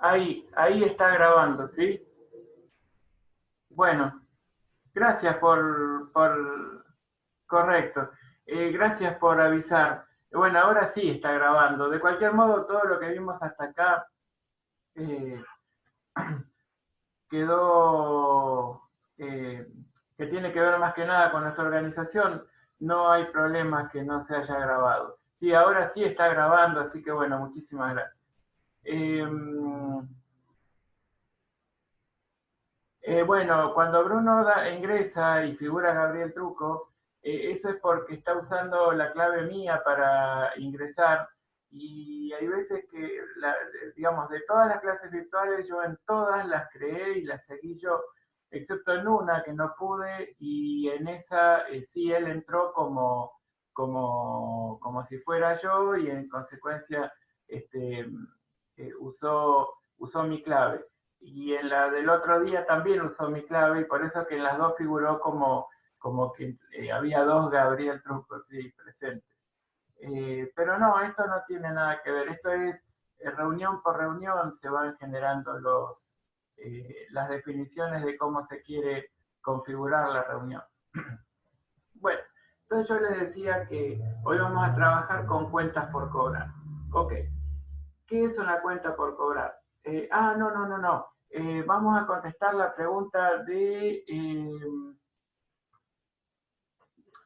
Ahí está grabando, ¿sí? Bueno, gracias correcto. Gracias por avisar. Bueno, ahora sí está grabando. De cualquier modo, todo lo que vimos hasta acá eh, quedó, que tiene que ver más que nada con nuestra organización. No hay problemas que no se haya grabado. Sí, ahora sí está grabando, así que bueno, muchísimas gracias. Eh, bueno, cuando Bruno ingresa y figura Gabriel Truco, eso es porque está usando la clave mía para ingresar y hay veces que, digamos, de todas las clases virtuales, yo en todas las creé y las seguí yo, excepto en una que no pude y en esa sí él entró como si fuera yo y en consecuencia este, usó mi clave y en la del otro día también usó mi clave y por eso que en las dos figuró como que había dos Gabriel Trucos sí, presentes. Pero no, esto no tiene nada que ver, esto es reunión por reunión se van generando las definiciones de cómo se quiere configurar la reunión. Bueno, entonces yo les decía que hoy vamos a trabajar con cuentas por cobrar. Ok, ¿qué es una cuenta por cobrar? No. Vamos a contestar la pregunta de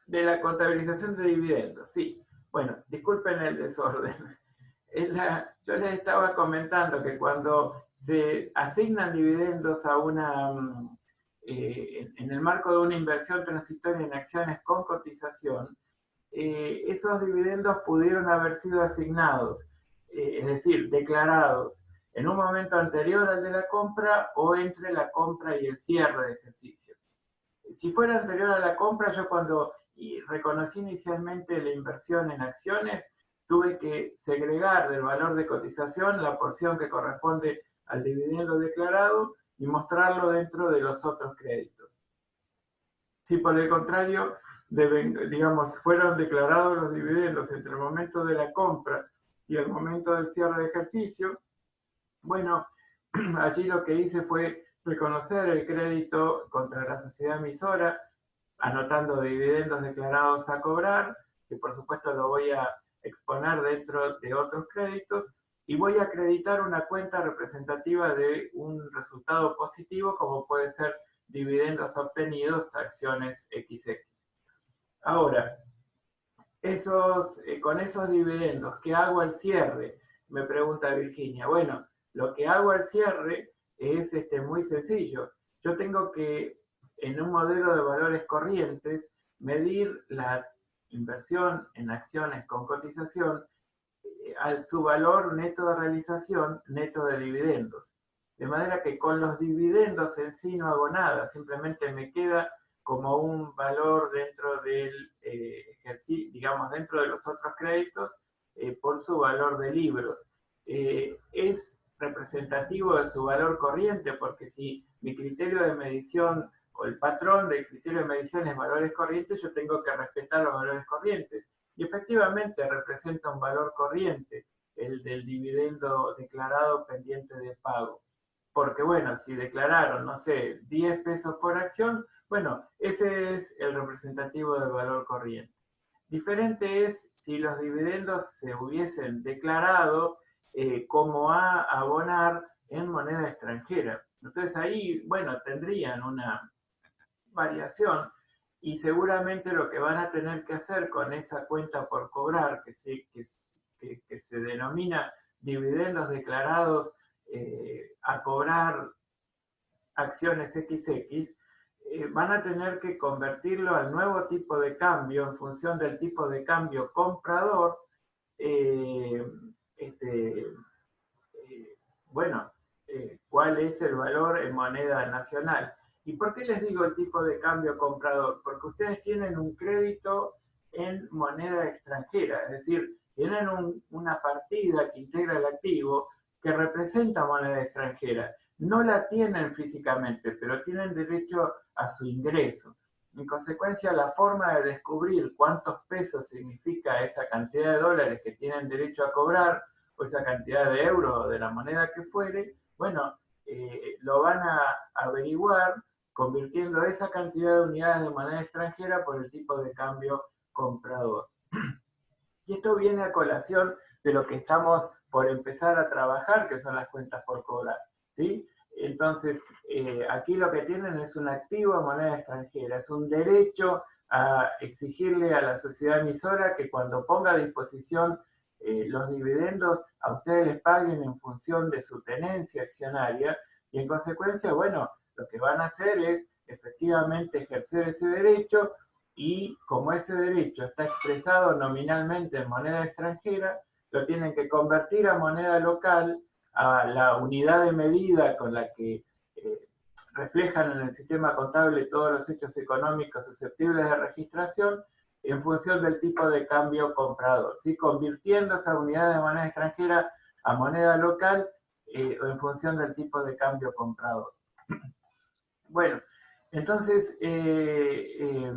la contabilización de dividendos. Sí, bueno, disculpen el desorden. Yo les estaba comentando que cuando se asignan dividendos a en el marco de una inversión transitoria en acciones con cotización, esos dividendos pudieron haber sido asignados, es decir, declarados en un momento anterior al de la compra o entre la compra y el cierre de ejercicio. Si fuera anterior a la compra, yo cuando reconocí inicialmente la inversión en acciones, tuve que segregar del valor de cotización la porción que corresponde al dividendo declarado y mostrarlo dentro de los otros créditos. Si por el contrario, digamos, fueron declarados los dividendos entre el momento de la compra y el momento del cierre de ejercicio, bueno, allí lo que hice fue reconocer el crédito contra la sociedad emisora, anotando dividendos declarados a cobrar, que por supuesto lo voy a exponer dentro de otros créditos, y voy a acreditar una cuenta representativa de un resultado positivo, como puede ser dividendos obtenidos, acciones XX. Ahora, con esos dividendos, ¿qué hago al cierre? Me pregunta Virginia. Bueno, lo que hago al cierre es muy sencillo. Yo tengo que, en un modelo de valores corrientes, medir la inversión en acciones con cotización su valor neto de realización, neto de dividendos. De manera que con los dividendos en sí no hago nada, simplemente me queda como un valor dentro del ejercicio, digamos, dentro de los otros créditos por su valor de libros. Es representativo de su valor corriente, porque si mi criterio de medición o el patrón del criterio de medición es valores corrientes, yo tengo que respetar los valores corrientes. Y efectivamente representa un valor corriente, el del dividendo declarado pendiente de pago. Porque bueno, si declararon, no sé, 10 pesos por acción, bueno, ese es el representativo del valor corriente. Diferente es si los dividendos se hubiesen declarado como a abonar en moneda extranjera. Entonces ahí, bueno, tendrían una variación y seguramente lo que van a tener que hacer con esa cuenta por cobrar, que se denomina dividendos declarados a cobrar acciones XX, van a tener que convertirlo al nuevo tipo de cambio en función del tipo de cambio comprador. Eh, este, bueno, cuál es el valor en moneda nacional. ¿Y por qué les digo el tipo de cambio comprador? Porque ustedes tienen un crédito en moneda extranjera, es decir, tienen una partida que integra el activo que representa moneda extranjera. No la tienen físicamente, pero tienen derecho a su ingreso. En consecuencia, la forma de descubrir cuántos pesos significa esa cantidad de dólares que tienen derecho a cobrar o esa cantidad de euros de la moneda que fuere, Bueno, lo van a averiguar convirtiendo esa cantidad de unidades de moneda extranjera por el tipo de cambio comprador. Y esto viene a colación de lo que estamos por empezar a trabajar, que son las cuentas por cobrar, ¿sí? Entonces, aquí lo que tienen es un activo de moneda extranjera, es un derecho a exigirle a la sociedad emisora que cuando ponga a disposición los dividendos a ustedes les paguen en función de su tenencia accionaria y en consecuencia, bueno, lo que van a hacer es efectivamente ejercer ese derecho y como ese derecho está expresado nominalmente en moneda extranjera, lo tienen que convertir a moneda local, a la unidad de medida con la que reflejan en el sistema contable todos los hechos económicos susceptibles de registración en función del tipo de cambio comprador, ¿sí? Convirtiendo esa unidad de moneda extranjera a moneda local en función del tipo de cambio comprador. Bueno, entonces, de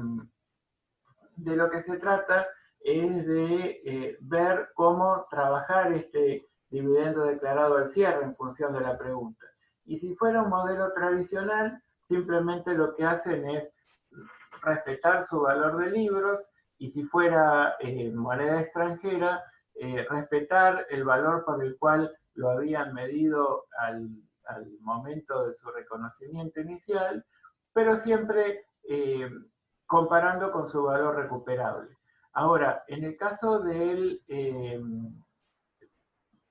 lo que se trata es de ver cómo trabajar este dividendo declarado al cierre en función de la pregunta. Y si fuera un modelo tradicional, simplemente lo que hacen es respetar su valor de libros y si fuera moneda extranjera, respetar el valor por el cual lo habían medido al momento de su reconocimiento inicial, pero siempre comparando con su valor recuperable. Ahora, en el caso del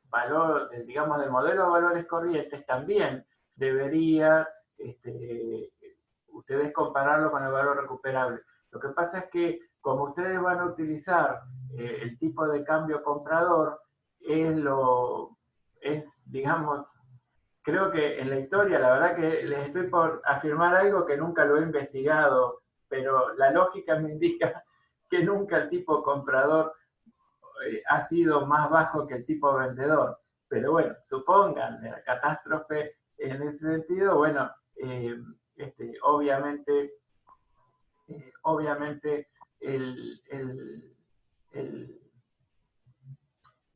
valor, digamos, del modelo de valores corrientes, también debería ustedes compararlo con el valor recuperable. Lo que pasa es que como ustedes van a utilizar el tipo de cambio comprador, digamos, creo que en la historia, la verdad que les estoy por afirmar algo que nunca lo he investigado, pero la lógica me indica que nunca el tipo comprador ha sido más bajo que el tipo vendedor. Pero bueno, supongan la catástrofe en ese sentido, bueno, obviamente el,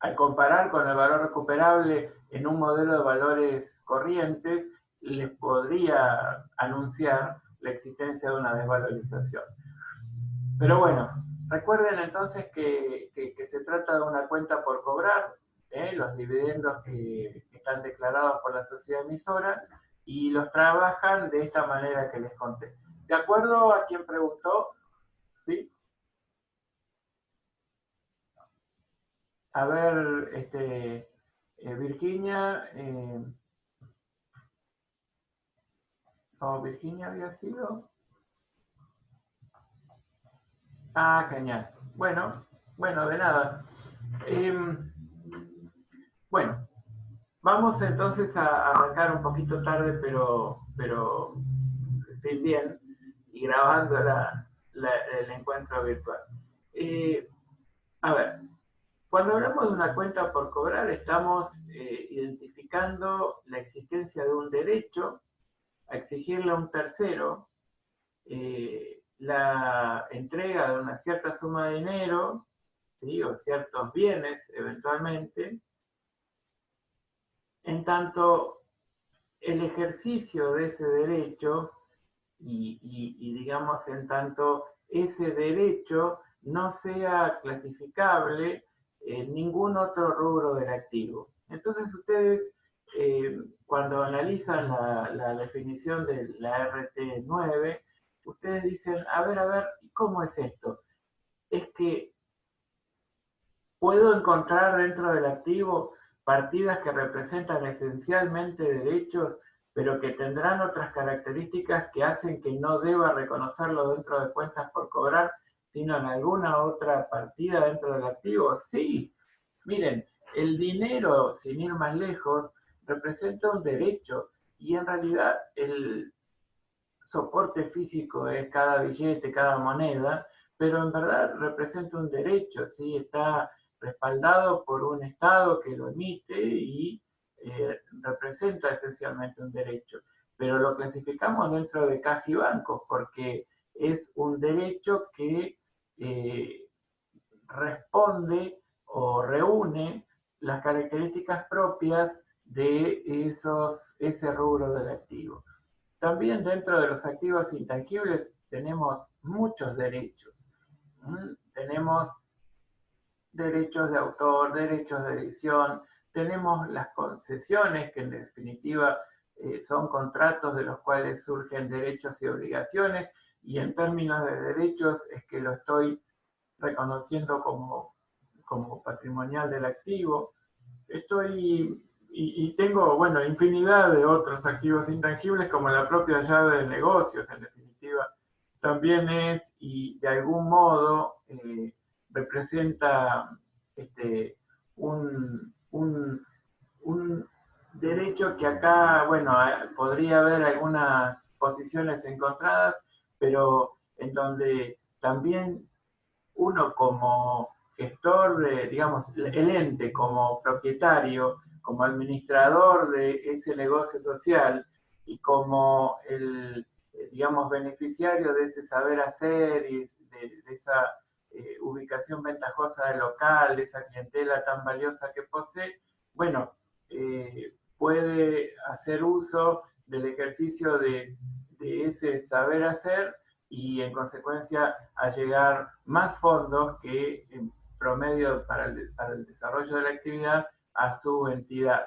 al comparar con el valor recuperable en un modelo de valores corrientes, les podría anunciar la existencia de una desvalorización. Pero bueno, recuerden entonces que se trata de una cuenta por cobrar, los dividendos que están declarados por la sociedad emisora y los trabajan de esta manera que les conté. ¿De acuerdo a quien preguntó? ¿Sí? A ver, Virginia, Virginia había sido. Ah, genial. Bueno, de nada. Eh, bueno, vamos entonces a arrancar un poquito tarde, pero estoy bien y grabando el encuentro virtual. Eh, a ver, cuando hablamos de una cuenta por cobrar, estamos identificando la existencia de un derecho a exigirle a un tercero la entrega de una cierta suma de dinero, ¿sí? O ciertos bienes eventualmente, en tanto el ejercicio de ese derecho y digamos en tanto ese derecho no sea clasificable en ningún otro rubro del activo. Entonces ustedes cuando analizan la definición de la RT9, ustedes dicen, a ver, ¿cómo es esto? Es que puedo encontrar dentro del activo partidas que representan esencialmente derechos, pero que tendrán otras características que hacen que no deba reconocerlo dentro de cuentas por cobrar, sino en alguna otra partida dentro del activo. Sí, miren, el dinero, sin ir más lejos, representa un derecho y en realidad el soporte físico es cada billete, cada moneda, pero en verdad representa un derecho, ¿sí? Está respaldado por un Estado que lo emite y representa esencialmente un derecho. Pero lo clasificamos dentro de caja y bancos porque es un derecho que responde o reúne las características propias de ese rubro del activo. También dentro de los activos intangibles tenemos muchos derechos. Tenemos derechos de autor, derechos de edición, tenemos las concesiones, que en definitiva son contratos de los cuales surgen derechos y obligaciones, y en términos de derechos es que lo estoy reconociendo como patrimonial del activo. Y tengo, bueno, infinidad de otros activos intangibles, como la propia llave del negocio, que en definitiva también es, y de algún modo representa un, un, un derecho que acá, bueno, podría haber algunas posiciones encontradas, pero en donde también uno como gestor de, digamos, el ente, como propietario, como administrador de ese negocio social y como el, digamos, beneficiario de ese saber hacer y de esa ubicación ventajosa del local, de esa clientela tan valiosa que posee, bueno, puede hacer uso del ejercicio de ese saber hacer y en consecuencia a llegar más fondos que en promedio para el desarrollo de la actividad a su entidad.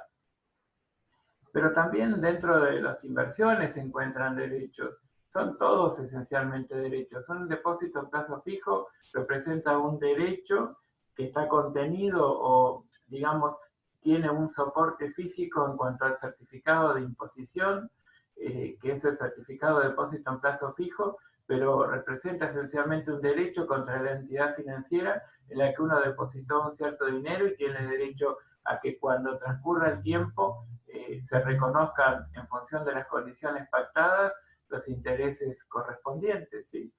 Pero también dentro de las inversiones se encuentran derechos. Son todos esencialmente derechos. Un depósito en plazo fijo representa un derecho que está contenido o, digamos, tiene un soporte físico en cuanto al certificado de imposición, que es el certificado de depósito en plazo fijo, pero representa esencialmente un derecho contra la entidad financiera en la que uno depositó un cierto dinero y tiene derecho a que cuando transcurra el tiempo se reconozcan en función de las condiciones pactadas los intereses correspondientes, ¿sí?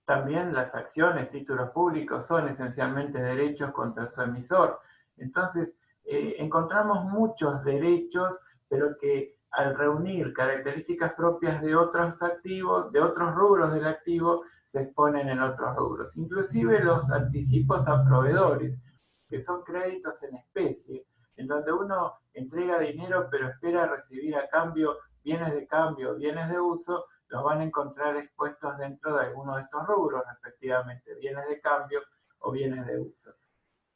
También las acciones, títulos públicos son esencialmente derechos contra su emisor. Entonces, encontramos muchos derechos, pero que al reunir características propias de otros activos, de otros rubros del activo, se exponen en otros rubros. Inclusive los anticipos a proveedores, que son créditos en especie, en donde uno entrega dinero pero espera recibir a cambio bienes de uso, los van a encontrar expuestos dentro de alguno de estos rubros, respectivamente, bienes de cambio o bienes de uso.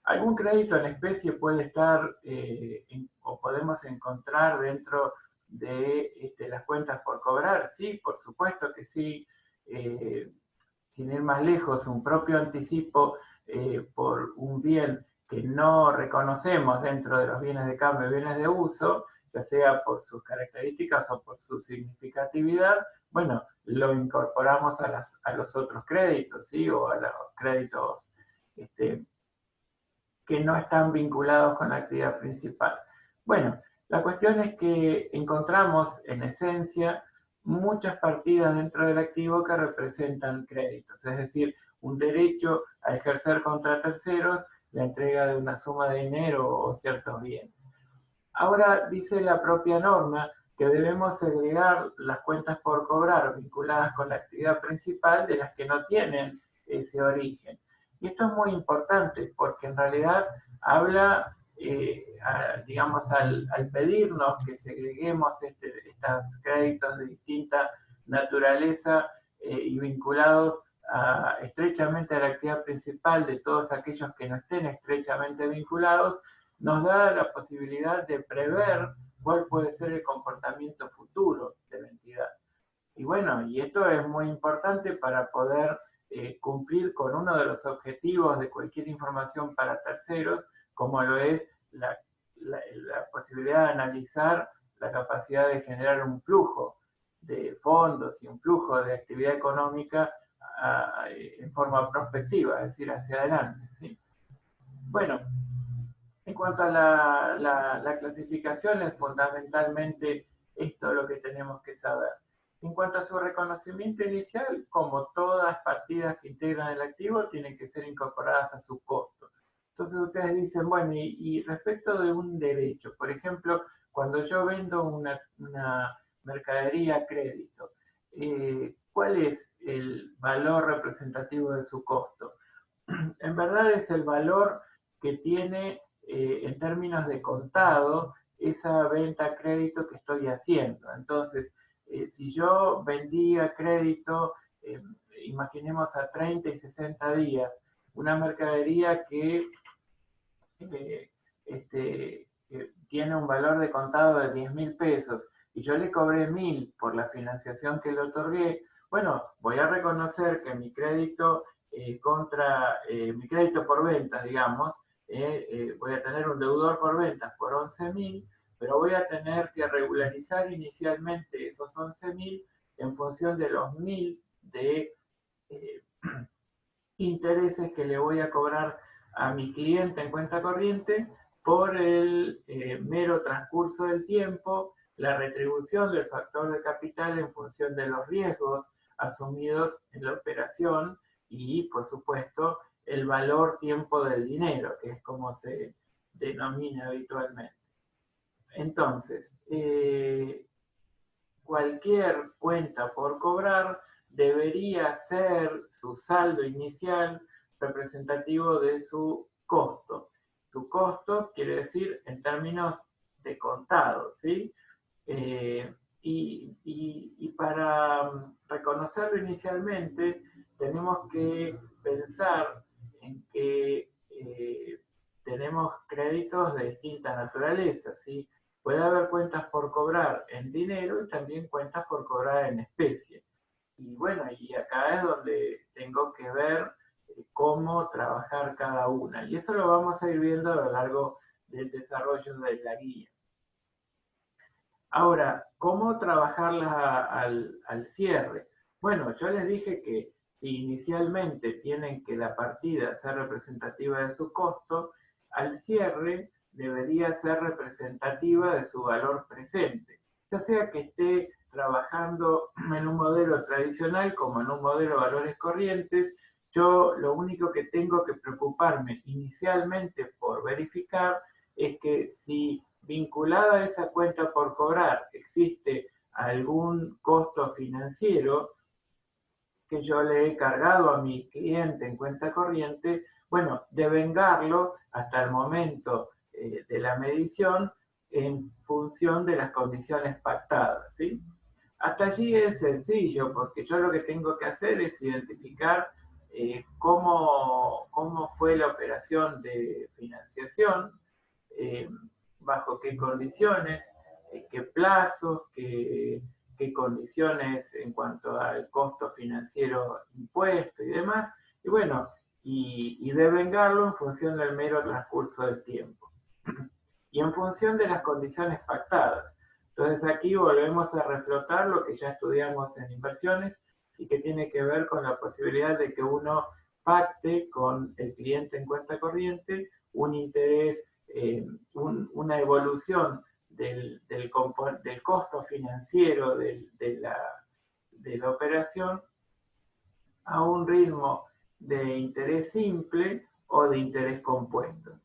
Algún crédito en especie puede estar o podemos encontrar dentro de las cuentas por cobrar, sí, por supuesto que sí, sin ir más lejos, un propio anticipo por un bien que no reconocemos dentro de los bienes de cambio y bienes de uso, ya sea por sus características o por su significatividad, bueno, lo incorporamos a los otros créditos, ¿sí? O a los créditos que no están vinculados con la actividad principal. Bueno, la cuestión es que encontramos en esencia muchas partidas dentro del activo que representan créditos, es decir, un derecho a ejercer contra terceros la entrega de una suma de dinero o ciertos bienes. Ahora dice la propia norma que debemos segregar las cuentas por cobrar vinculadas con la actividad principal de las que no tienen ese origen. Y esto es muy importante porque en realidad habla, digamos, al pedirnos que segreguemos estos créditos de distinta naturaleza y vinculados estrechamente a la actividad principal de todos aquellos que no estén estrechamente vinculados, nos da la posibilidad de prever cuál puede ser el comportamiento futuro de la entidad. Y bueno, y esto es muy importante para poder cumplir con uno de los objetivos de cualquier información para terceros, como lo es la posibilidad de analizar la capacidad de generar un flujo de fondos y un flujo de actividad económica en forma prospectiva, es decir, hacia adelante, ¿sí? Bueno, en cuanto a la clasificación, es fundamentalmente esto lo que tenemos que saber. En cuanto a su reconocimiento inicial, como todas partidas que integran el activo, tienen que ser incorporadas a su costo. Entonces ustedes dicen, bueno, y respecto de un derecho, por ejemplo, cuando yo vendo una mercadería a crédito, ¿cuál es el valor representativo de su costo? En verdad es el valor que tiene en términos de contado esa venta a crédito que estoy haciendo. Entonces, si yo vendía crédito, imaginemos a 30 y 60 días, una mercadería que tiene un valor de contado de 10.000 pesos y yo le cobré 1.000 por la financiación que le otorgué, bueno, voy a reconocer que mi crédito mi crédito por ventas, digamos, voy a tener un deudor por ventas por 11.000, pero voy a tener que regularizar inicialmente esos 11.000 en función de los 1.000 de eh, intereses que le voy a cobrar a mi cliente en cuenta corriente por el mero transcurso del tiempo, la retribución del factor de capital en función de los riesgos asumidos en la operación y, por supuesto, el valor tiempo del dinero, que es como se denomina habitualmente. Entonces, cualquier cuenta por cobrar debería ser su saldo inicial representativo de su costo. Su costo quiere decir en términos de contado, ¿sí? Y para reconocerlo inicialmente tenemos que pensar en que tenemos créditos de distinta naturaleza, ¿sí? Puede haber cuentas por cobrar en dinero y también cuentas por cobrar en especie. Y bueno, y acá es donde tengo que ver cómo trabajar cada una. Y eso lo vamos a ir viendo a lo largo del desarrollo de la guía. Ahora, ¿cómo trabajarla al cierre? Bueno, yo les dije que si inicialmente tienen que la partida ser representativa de su costo, al cierre debería ser representativa de su valor presente, ya sea que esté trabajando en un modelo tradicional como en un modelo de valores corrientes. Yo lo único que tengo que preocuparme inicialmente por verificar es que si vinculada a esa cuenta por cobrar existe algún costo financiero que yo le he cargado a mi cliente en cuenta corriente, bueno, devengarlo hasta el momento de la medición en función de las condiciones pactadas, ¿sí? Hasta allí es sencillo, porque yo lo que tengo que hacer es identificar cómo fue la operación de financiación, eh, bajo qué condiciones, qué plazos, qué condiciones en cuanto al costo financiero impuesto y demás, y bueno, y devengarlo en función del mero transcurso del tiempo y en función de las condiciones pactadas. Entonces aquí volvemos a reflotar lo que ya estudiamos en inversiones y que tiene que ver con la posibilidad de que uno pacte con el cliente en cuenta corriente un interés, una evolución del costo financiero de la operación a un ritmo de interés simple o de interés compuesto.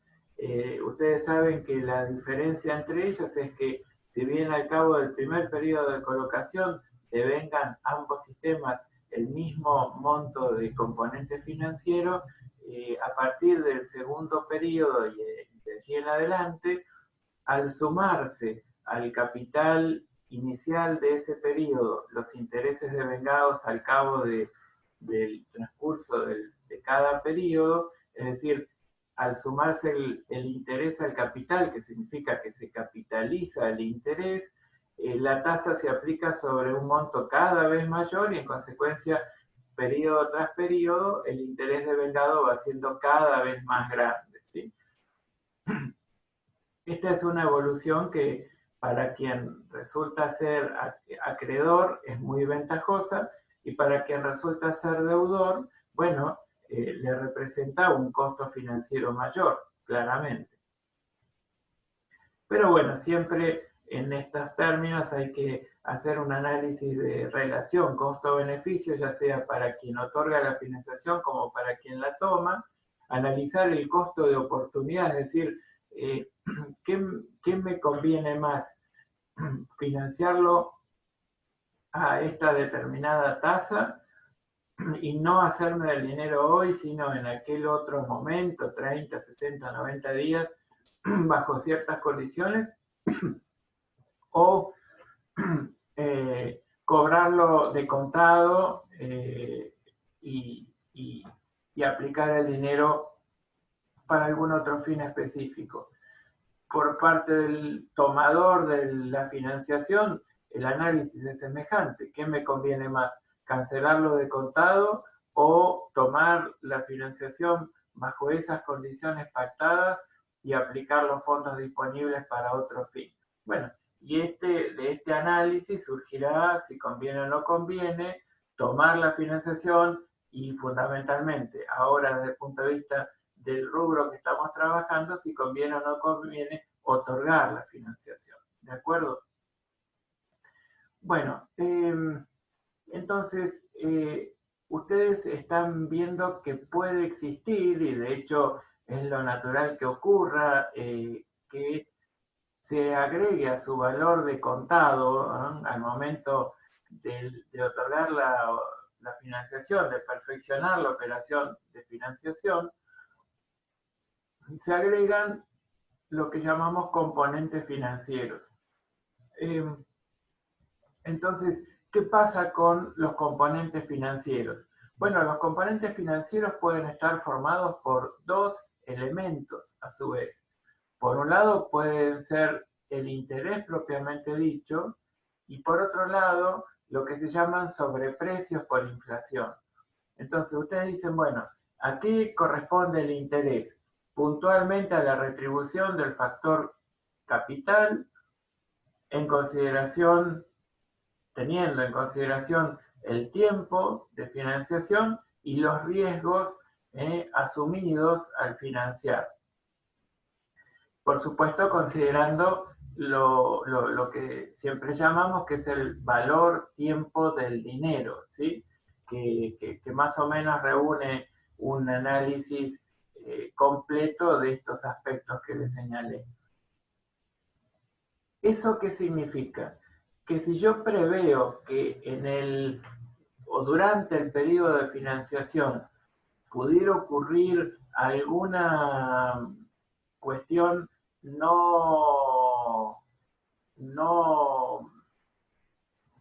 Ustedes saben que la diferencia entre ellos es que si bien al cabo del primer periodo de colocación devengan ambos sistemas el mismo monto de componente financiero, a partir del segundo periodo y de allí en adelante, al sumarse al capital inicial de ese periodo los intereses devengados al cabo del transcurso de cada periodo, es decir, al sumarse el interés al capital, que significa que se capitaliza el interés, la tasa se aplica sobre un monto cada vez mayor y en consecuencia, periodo tras periodo, el interés devengado va siendo cada vez más grande, ¿sí? Esta es una evolución que para quien resulta ser acreedor es muy ventajosa y para quien resulta ser deudor, bueno, le representa un costo financiero mayor, claramente. Pero bueno, siempre en estos términos hay que hacer un análisis de relación costo-beneficio, ya sea para quien otorga la financiación como para quien la toma, analizar el costo de oportunidad, es decir, ¿qué me conviene más? ¿Financiarlo a esta determinada tasa y no hacerme del dinero hoy, sino en aquel otro momento, 30, 60, 90 días, bajo ciertas condiciones? o cobrarlo de contado y aplicar el dinero para algún otro fin específico. Por parte del tomador de la financiación, el análisis es semejante. ¿Qué me conviene más? ¿Cancelarlo de contado o tomar la financiación bajo esas condiciones pactadas y aplicar los fondos disponibles para otro fin? Bueno, y de este análisis surgirá si conviene o no conviene tomar la financiación y fundamentalmente, ahora desde el punto de vista del rubro que estamos trabajando, si conviene o no conviene otorgar la financiación. ¿De acuerdo? Bueno, entonces, ustedes están viendo que puede existir, y de hecho es lo natural que ocurra, que se agregue a su valor de contado, ¿no? Al momento de otorgar la financiación, de perfeccionar la operación de financiación, se agregan lo que llamamos componentes financieros. Entonces, ¿qué pasa con los componentes financieros? Bueno, los componentes financieros pueden estar formados por dos elementos a su vez. Por un lado pueden ser el interés propiamente dicho y por otro lado lo que se llaman sobreprecios por inflación. Entonces ustedes dicen, bueno, ¿a qué corresponde el interés? Puntualmente a la retribución del factor capital en consideración, teniendo en consideración el tiempo de financiación y los riesgos asumidos al financiar. Por supuesto, considerando lo que siempre llamamos que es el valor tiempo del dinero, ¿sí? Que más o menos reúne un análisis completo de estos aspectos que les señalé. ¿Eso qué significa? Que si yo preveo que en el o durante el periodo de financiación pudiera ocurrir alguna cuestión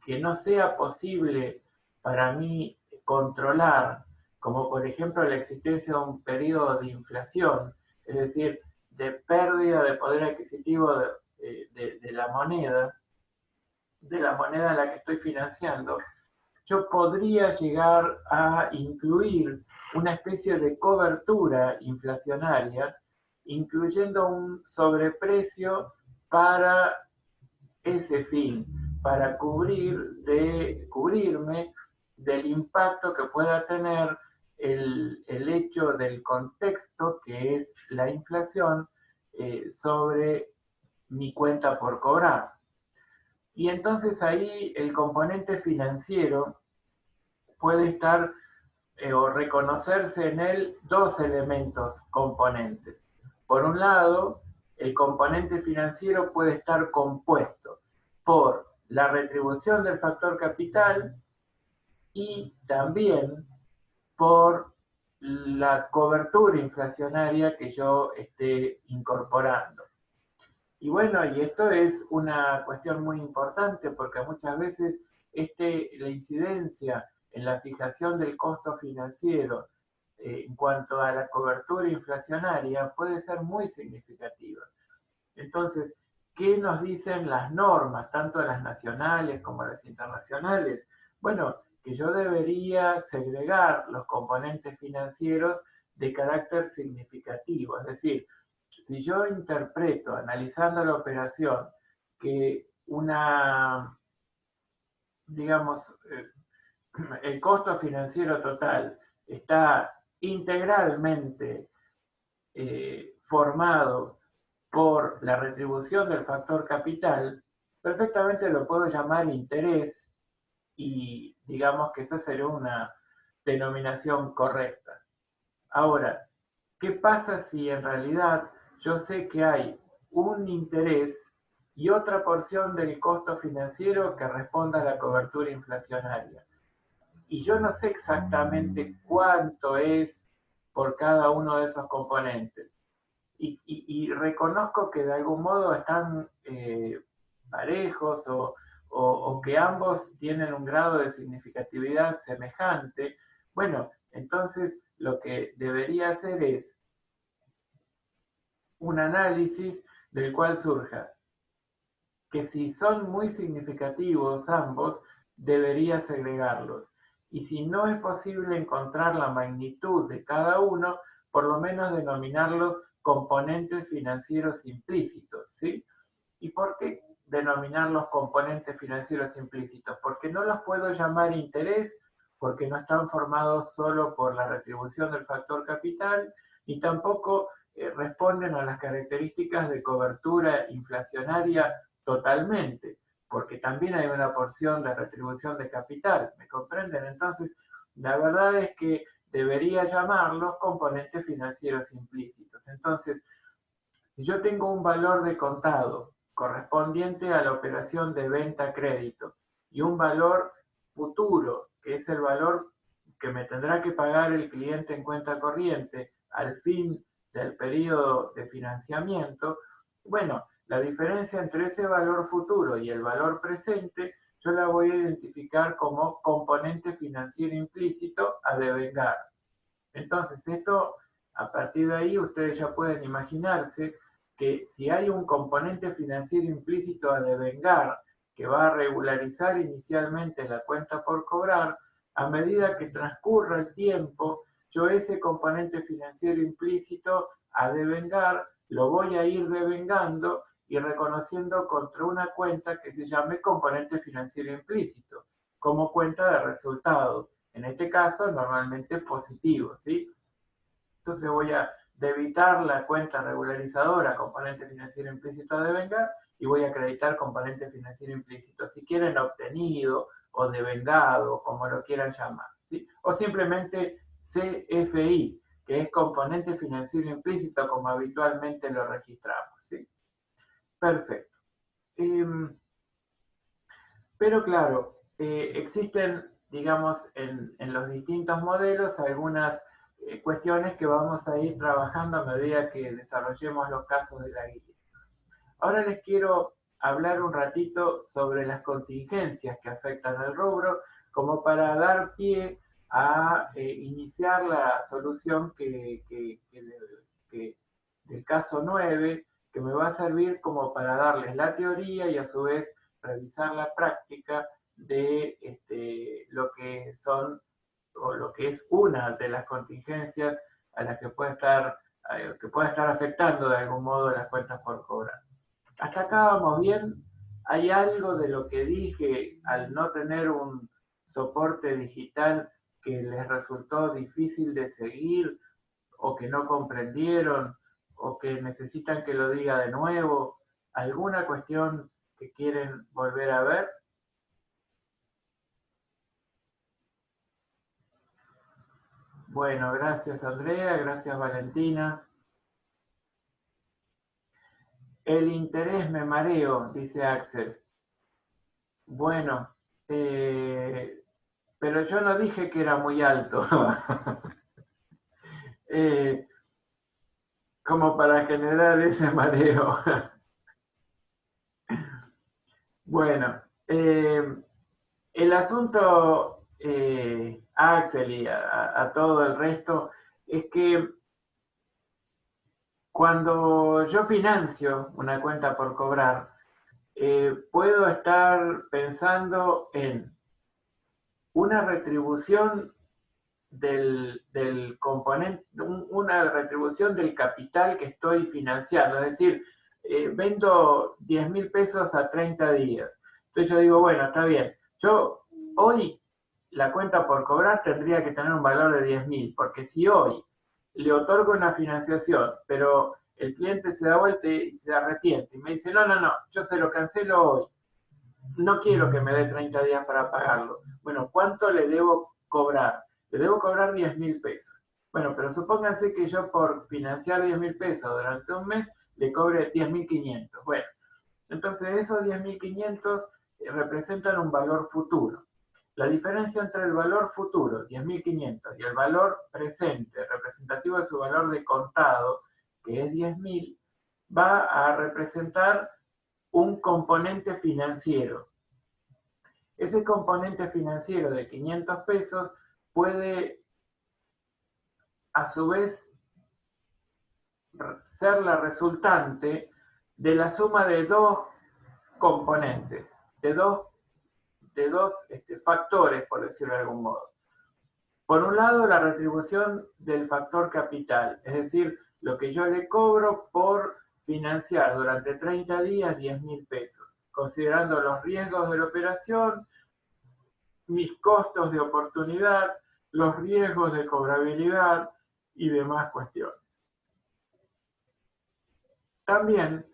que no sea posible para mí controlar, como por ejemplo la existencia de un periodo de inflación, es decir, de pérdida de poder adquisitivo de la moneda en la que estoy financiando, yo podría llegar a incluir una especie de cobertura inflacionaria, incluyendo un sobreprecio para ese fin, para cubrirme del impacto que pueda tener el hecho del contexto que es la inflación sobre mi cuenta por cobrar. Y entonces ahí el componente financiero puede estar o reconocerse en él dos elementos componentes. Por un lado, el componente financiero puede estar compuesto por la retribución del factor capital y también por la cobertura inflacionaria que yo esté incorporando. Y bueno, y esto es una cuestión muy importante porque muchas veces la incidencia en la fijación del costo financiero en cuanto a la cobertura inflacionaria puede ser muy significativa. Entonces, ¿qué nos dicen las normas, tanto las nacionales como las internacionales? Bueno, que yo debería segregar los componentes financieros de carácter significativo, es decir, si yo interpreto, analizando la operación, que digamos, el costo financiero total está integralmente formado por la retribución del factor capital, perfectamente lo puedo llamar interés y digamos que esa sería una denominación correcta. Ahora, ¿qué pasa si en realidad yo sé que hay un interés y otra porción del costo financiero que responda a la cobertura inflacionaria? Y yo no sé exactamente cuánto es por cada uno de esos componentes. y reconozco que de algún modo están parejos o que ambos tienen un grado de significatividad semejante, bueno, entonces lo que debería hacer es un análisis del cual surja que si son muy significativos ambos, debería segregarlos. Y si no es posible encontrar la magnitud de cada uno, por lo menos denominarlos componentes financieros implícitos, ¿sí? ¿Y por qué denominar los componentes financieros implícitos? Porque no los puedo llamar interés, porque no están formados solo por la retribución del factor capital, ni tampoco responden a las características de cobertura inflacionaria totalmente, porque también hay una porción de retribución de capital, ¿me comprenden? Entonces, la verdad es que debería llamarlos componentes financieros implícitos. Entonces, si yo tengo un valor de contado correspondiente a la operación de venta-crédito y un valor futuro, que es el valor que me tendrá que pagar el cliente en cuenta corriente al fin del periodo de financiamiento, bueno, la diferencia entre ese valor futuro y el valor presente, yo la voy a identificar como componente financiero implícito a devengar. Entonces, esto, a partir de ahí, ustedes ya pueden imaginarse que si hay un componente financiero implícito a devengar que va a regularizar inicialmente la cuenta por cobrar, a medida que transcurra el tiempo, yo ese componente financiero implícito a devengar lo voy a ir devengando y reconociendo contra una cuenta que se llame componente financiero implícito, como cuenta de resultado. En este caso, normalmente positivo, ¿sí? Entonces voy a debitar la cuenta regularizadora, componente financiero implícito a devengar, y voy a acreditar componente financiero implícito, si quieren obtenido o devengado, como lo quieran llamar, ¿sí? O simplemente CFI, que es componente financiero implícito, como habitualmente lo registramos, ¿sí? Perfecto. Pero claro, existen, digamos, en los distintos modelos algunas cuestiones que vamos a ir trabajando a medida que desarrollemos los casos de la guía. Ahora les quiero hablar un ratito sobre las contingencias que afectan al rubro, como para dar pie a iniciar la solución del caso 9, que me va a servir como para darles la teoría y a su vez revisar la práctica de lo que son o lo que es una de las contingencias a las que puede estar afectando de algún modo las cuentas por cobrar. Hasta acá vamos bien. ¿Hay algo de lo que dije al no tener un soporte digital que les resultó difícil de seguir o que no comprendieron o que necesitan que lo diga de nuevo? ¿Alguna cuestión que quieren volver a ver? Bueno, gracias Andrea, gracias Valentina. El interés me mareo, dice Axel. Bueno, pero yo no dije que era muy alto. Como para generar ese mareo. Bueno, el asunto, Axel y a todo el resto, es que cuando yo financio una cuenta por cobrar, puedo estar pensando en una retribución del componente, una retribución del capital que estoy financiando. Es decir, vendo 10.000 pesos a 30 días. Entonces yo digo, bueno, está bien. Yo hoy la cuenta por cobrar tendría que tener un valor de 10.000, porque si hoy le otorgo una financiación, pero el cliente se da vuelta y se arrepiente y me dice, no, no, no, yo se lo cancelo hoy. No quiero que me dé 30 días para pagarlo. Bueno, ¿cuánto le debo cobrar? Le debo cobrar 10.000 pesos. Bueno, pero supónganse que yo por financiar 10.000 pesos durante un mes le cobre 10.500. Bueno, entonces esos 10.500 representan un valor futuro. La diferencia entre el valor futuro, 10.500, y el valor presente, representativo de su valor de contado, que es 10.000, va a representar un componente financiero. Ese componente financiero de 500 pesos puede, a su vez, ser la resultante de la suma de dos componentes, de dos factores, por decirlo de algún modo. Por un lado, la retribución del factor capital, es decir, lo que yo le cobro por financiar durante 30 días 10.000 pesos, considerando los riesgos de la operación, mis costos de oportunidad, los riesgos de cobrabilidad y demás cuestiones. También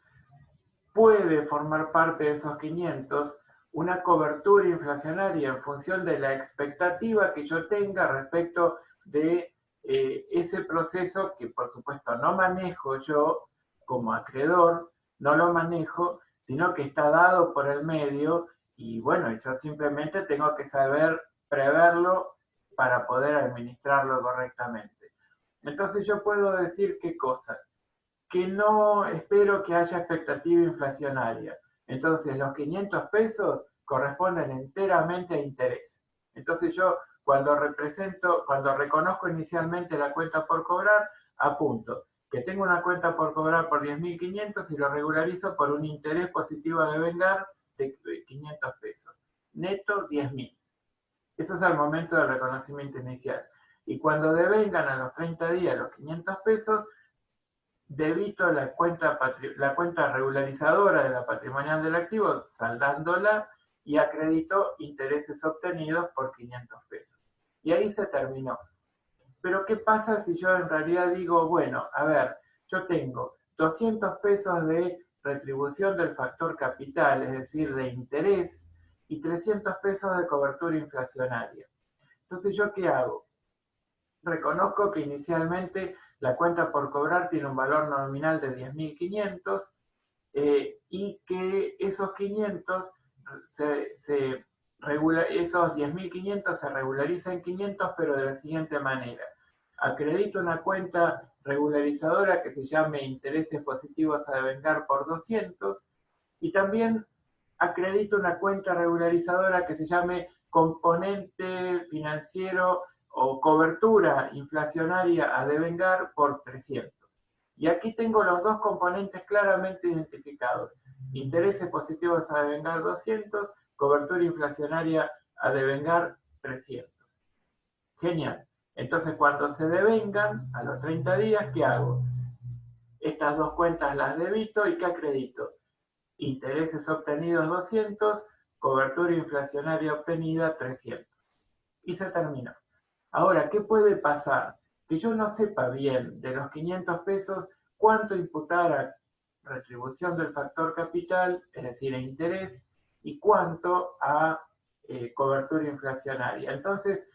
puede formar parte de esos 500 una cobertura inflacionaria en función de la expectativa que yo tenga respecto de ese proceso que por supuesto no manejo yo como acreedor, no lo manejo, sino que está dado por el medio y bueno, yo simplemente tengo que saber preverlo para poder administrarlo correctamente. Entonces yo puedo decir qué cosa, que no espero que haya expectativa inflacionaria. Entonces, los 500 pesos corresponden enteramente a interés. Entonces, yo cuando reconozco inicialmente la cuenta por cobrar, apunto que tengo una cuenta por cobrar por 10.500 y lo regularizo por un interés positivo a devengar de 500 pesos. Neto, 10.000. Eso es al momento del reconocimiento inicial. Y cuando devengan a los 30 días los 500 pesos, debito la cuenta regularizadora de la patrimonial del activo, saldándola, y acredito intereses obtenidos por 500 pesos. Y ahí se terminó. Pero ¿qué pasa si yo en realidad digo, bueno, a ver, yo tengo 200 pesos de retribución del factor capital, es decir, de interés, y 300 pesos de cobertura inflacionaria? Entonces, ¿yo qué hago? Reconozco que inicialmente la cuenta por cobrar tiene un valor nominal de 10.500 y que esos 500 esos 10.500 se regularizan en 500, pero de la siguiente manera. Acredito una cuenta regularizadora que se llame intereses positivos a devengar por 200 y también acredito una cuenta regularizadora que se llame componente financiero o cobertura inflacionaria a devengar por 300. Y aquí tengo los dos componentes claramente identificados. Intereses positivos a devengar 200, cobertura inflacionaria a devengar 300. Genial. Entonces, cuando se devengan a los 30 días, ¿qué hago? Estas dos cuentas las debito y ¿qué acredito? Intereses obtenidos 200, cobertura inflacionaria obtenida 300. Y se terminó. Ahora, ¿qué puede pasar? Que yo no sepa bien de los 500 pesos cuánto imputar a retribución del factor capital, es decir, a interés, y cuánto a cobertura inflacionaria. Entonces,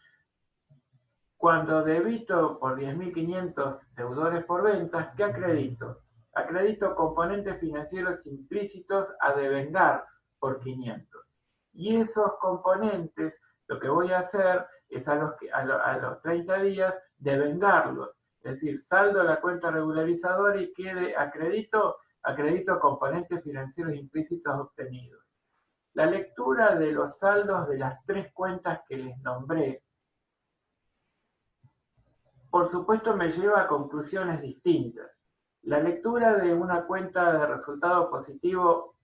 cuando debito por 10.500 deudores por ventas, ¿qué acredito? Acredito componentes financieros implícitos a devengar por 500. Y esos componentes, lo que voy a hacer es a los 30 días devengarlos. Es decir, saldo la cuenta regularizadora y acredito componentes financieros implícitos obtenidos. La lectura de los saldos de las tres cuentas que les nombré, por supuesto, me lleva a conclusiones distintas. La lectura de una cuenta de resultado positivo,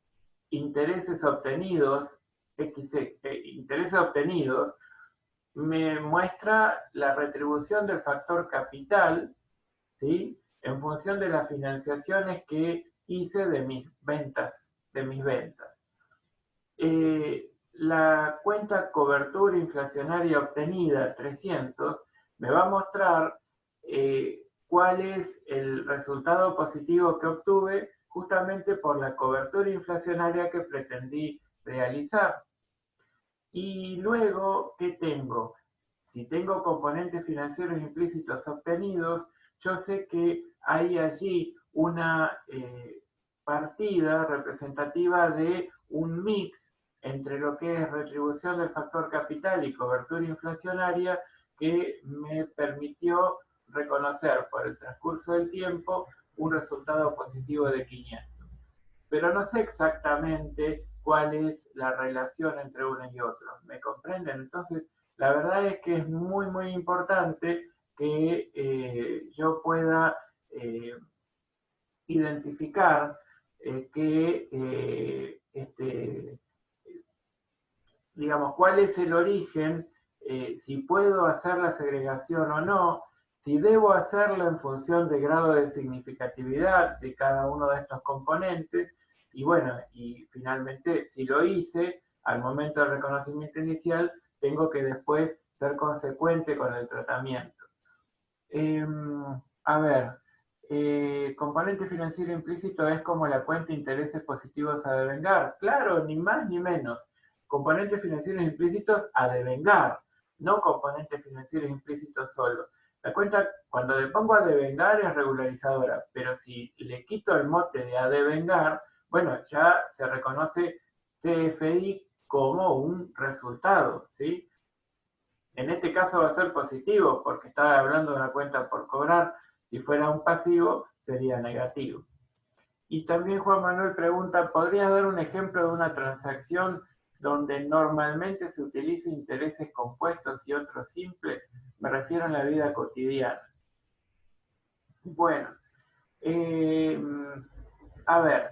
intereses obtenidos, intereses obtenidos, me muestra la retribución del factor capital, ¿sí?, en función de las financiaciones que hice de mis ventas. La cuenta cobertura inflacionaria obtenida, 300, me va a mostrar cuál es el resultado positivo que obtuve justamente por la cobertura inflacionaria que pretendí realizar. Y luego, ¿qué tengo? Si tengo componentes financieros implícitos obtenidos, yo sé que hay allí una partida representativa de un mix entre lo que es retribución del factor capital y cobertura inflacionaria que me permitió reconocer por el transcurso del tiempo un resultado positivo de 500. Pero no sé exactamente cuál es la relación entre uno y otro. ¿Me comprenden? Entonces, la verdad es que es muy, muy importante que yo pueda identificar digamos, cuál es el origen, si puedo hacer la segregación o no, si debo hacerlo en función de grado de significatividad de cada uno de estos componentes, y bueno, y finalmente, si lo hice, al momento del reconocimiento inicial, tengo que después ser consecuente con el tratamiento. A ver, componente financiero implícito es como la cuenta intereses positivos a devengar. Claro, ni más ni menos. Componentes financieros implícitos a devengar, no componentes financieros implícitos solo. La cuenta, cuando le pongo a devengar, es regularizadora, pero si le quito el mote de a devengar, bueno, ya se reconoce CFI como un resultado, ¿sí? En este caso va a ser positivo porque estaba hablando de una cuenta por cobrar. Si fuera un pasivo, sería negativo. Y también Juan Manuel pregunta, ¿podrías dar un ejemplo de una transacción donde normalmente se utiliza intereses compuestos y otros simples? Me refiero a la vida cotidiana. Bueno, a ver,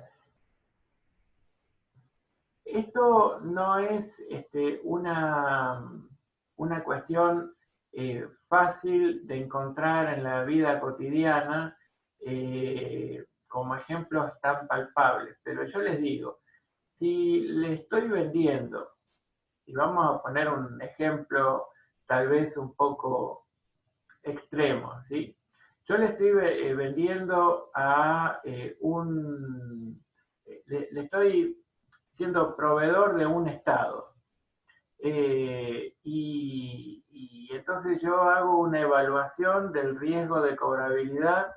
esto no es una cuestión fácil de encontrar en la vida cotidiana como ejemplos tan palpables, pero yo les digo, si le estoy vendiendo, y vamos a poner un ejemplo tal vez un poco extremo, ¿sí? Yo le estoy vendiendo a le estoy siendo proveedor de un Estado. Y entonces yo hago una evaluación del riesgo de cobrabilidad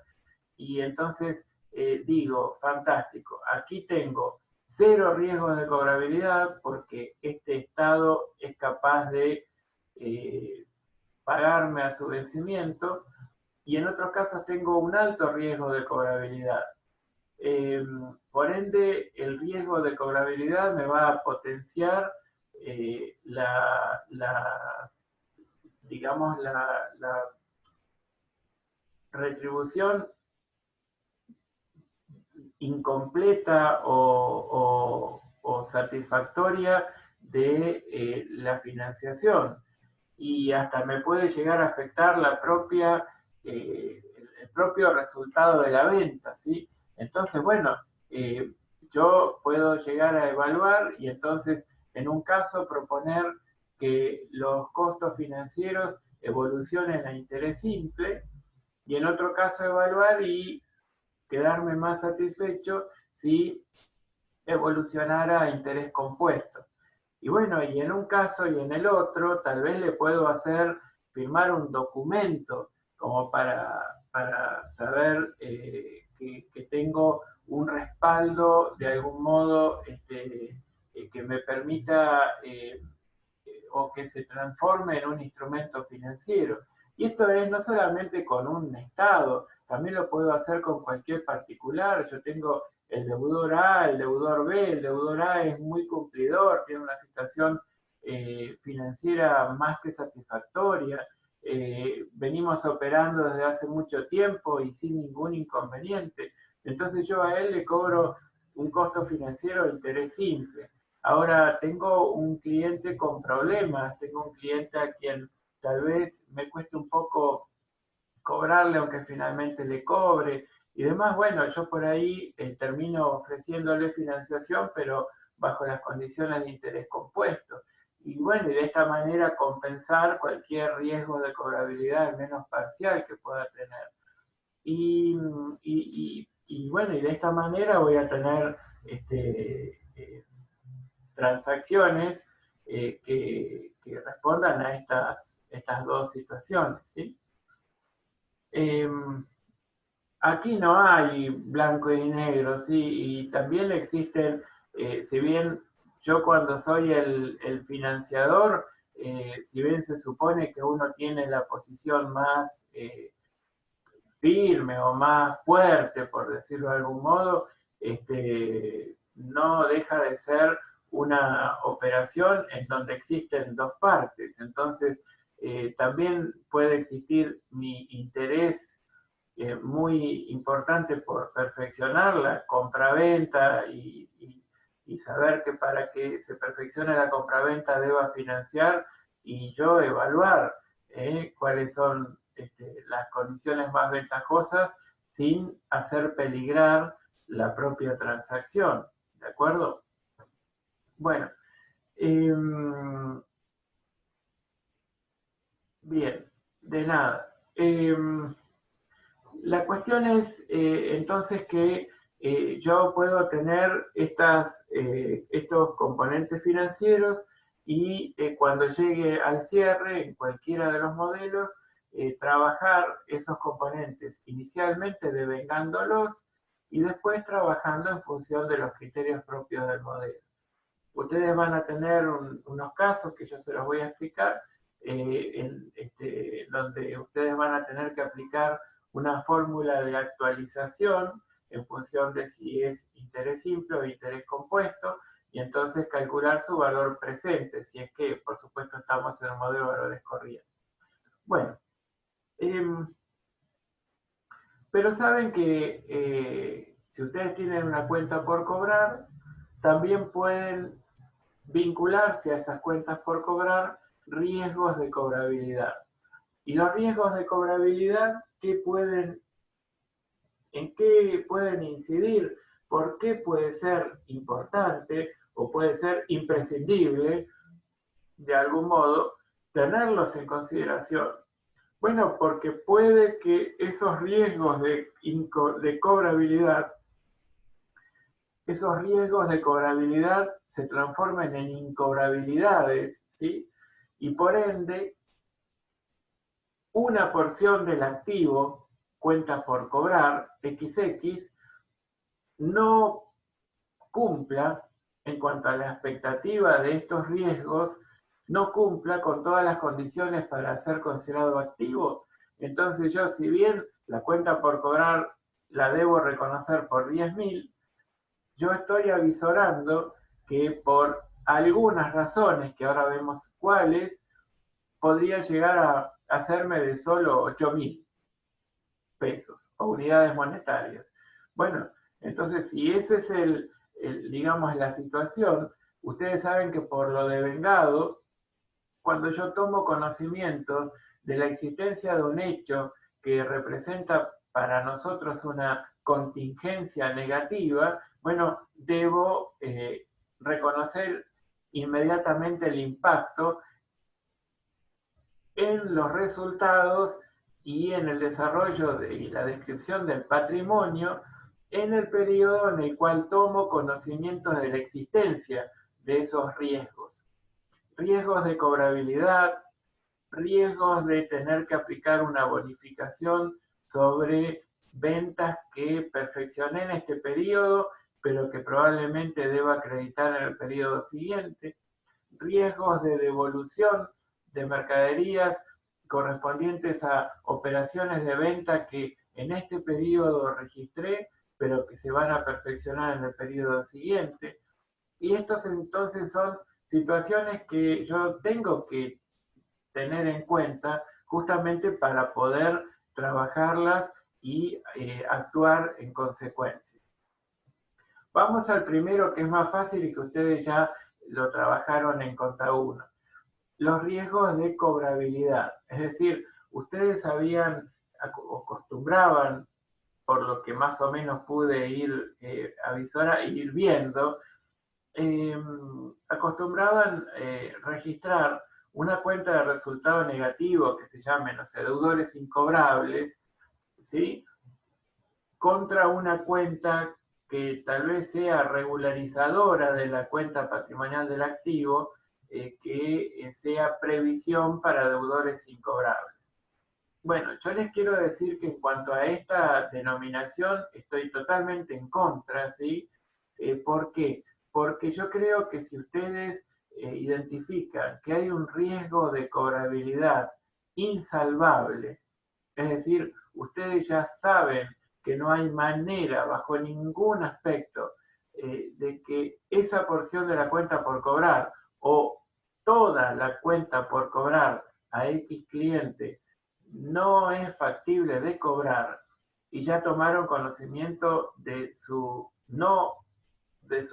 y entonces digo, fantástico, aquí tengo 0 riesgos de cobrabilidad porque este Estado es capaz de pagarme a su vencimiento y en otros casos tengo un alto riesgo de cobrabilidad. Por ende, el riesgo de cobrabilidad me va a potenciar digamos, la retribución incompleta o satisfactoria de la financiación. Y hasta me puede llegar a afectar el propio resultado de la venta, ¿sí? Entonces, bueno, yo puedo llegar a evaluar y entonces en un caso proponer que los costos financieros evolucionen a interés simple y en otro caso evaluar y quedarme más satisfecho si evolucionara a interés compuesto. Y bueno, y en un caso y en el otro, tal vez le puedo hacer firmar un documento como para saber que tengo un respaldo de algún modo que me permita o que se transforme en un instrumento financiero. Y esto es no solamente con un Estado, también lo puedo hacer con cualquier particular. Yo tengo el deudor A, el deudor B, el deudor A es muy cumplidor, tiene una situación financiera más que satisfactoria, venimos operando desde hace mucho tiempo y sin ningún inconveniente. Entonces yo a él le cobro un costo financiero de interés simple. Ahora tengo un cliente con problemas, tengo un cliente a quien tal vez me cueste un poco cobrarle, aunque finalmente le cobre y demás. Bueno, yo por ahí termino ofreciéndole financiación, pero bajo las condiciones de interés compuesto. Y bueno, y de esta manera compensar cualquier riesgo de cobrabilidad, al menos parcial, que pueda tener. Y bueno, y de esta manera voy a tener transacciones que respondan a estas dos situaciones, ¿sí? Aquí no hay blanco y negro, ¿sí? Y también existen, si bien yo cuando soy el financiador, si bien se supone que uno tiene la posición más firme o más fuerte, por decirlo de algún modo, no deja de ser una operación en donde existen dos partes. Entonces, también puede existir mi interés muy importante por perfeccionar la compraventa y saber que para que se perfeccione la compraventa deba financiar y yo evaluar cuáles son las condiciones más ventajosas sin hacer peligrar la propia transacción. ¿De acuerdo? Bueno, bien, de nada. La cuestión es entonces que yo puedo tener estos componentes financieros y cuando llegue al cierre en cualquiera de los modelos, trabajar esos componentes inicialmente devengándolos y después trabajando en función de los criterios propios del modelo. Ustedes van a tener unos casos que yo se los voy a explicar, donde ustedes van a tener que aplicar una fórmula de actualización en función de si es interés simple o interés compuesto, y entonces calcular su valor presente, si es que, por supuesto, estamos en un modelo de valores corrientes. Bueno, pero saben que si ustedes tienen una cuenta por cobrar, también pueden vincularse a esas cuentas por cobrar riesgos de cobrabilidad. Y los riesgos de cobrabilidad, ¿en qué pueden incidir? ¿Por qué puede ser importante o puede ser imprescindible, de algún modo, tenerlos en consideración? Bueno, porque puede que esos riesgos de cobrabilidad se transformen en incobrabilidades, ¿sí? Y por ende, una porción del activo, cuenta por cobrar, XX, no cumpla, en cuanto a la expectativa de estos riesgos, no cumpla con todas las condiciones para ser considerado activo. Entonces yo, si bien la cuenta por cobrar la debo reconocer por 10.000, yo estoy avisorando que por algunas razones, que ahora vemos cuáles, podría llegar a hacerme de solo 8.000 pesos o unidades monetarias. Bueno, entonces si ese es digamos, la situación, ustedes saben que por lo devengado, cuando yo tomo conocimiento de la existencia de un hecho que representa para nosotros una contingencia negativa, bueno, debo reconocer inmediatamente el impacto en los resultados y en el desarrollo y la descripción del patrimonio en el periodo en el cual tomo conocimiento de la existencia de esos riesgos. Riesgos de cobrabilidad, riesgos de tener que aplicar una bonificación sobre ventas que perfeccioné en este periodo, pero que probablemente deba acreditar en el periodo siguiente, riesgos de devolución de mercaderías correspondientes a operaciones de venta que en este periodo registré, pero que se van a perfeccionar en el periodo siguiente. Y estos entonces son situaciones que yo tengo que tener en cuenta justamente para poder trabajarlas y actuar en consecuencia. Vamos al primero, que es más fácil y que ustedes ya lo trabajaron en Conta 1. Los riesgos de cobrabilidad. Es decir, ustedes acostumbraban, por lo que más o menos pude ir ir viendo, acostumbraban registrar una cuenta de resultado negativo que se llame, no sé, deudores incobrables, ¿sí? Contra una cuenta que tal vez sea regularizadora de la cuenta patrimonial del activo, que sea previsión para deudores incobrables. Bueno, yo les quiero decir que en cuanto a esta denominación estoy totalmente en contra, ¿sí? ¿Por qué? Porque yo creo que si ustedes identifican que hay un riesgo de cobrabilidad insalvable, es decir, ustedes ya saben que no hay manera, bajo ningún aspecto, de que esa porción de la cuenta por cobrar o toda la cuenta por cobrar a X cliente no es factible de cobrar, y ya tomaron conocimiento de su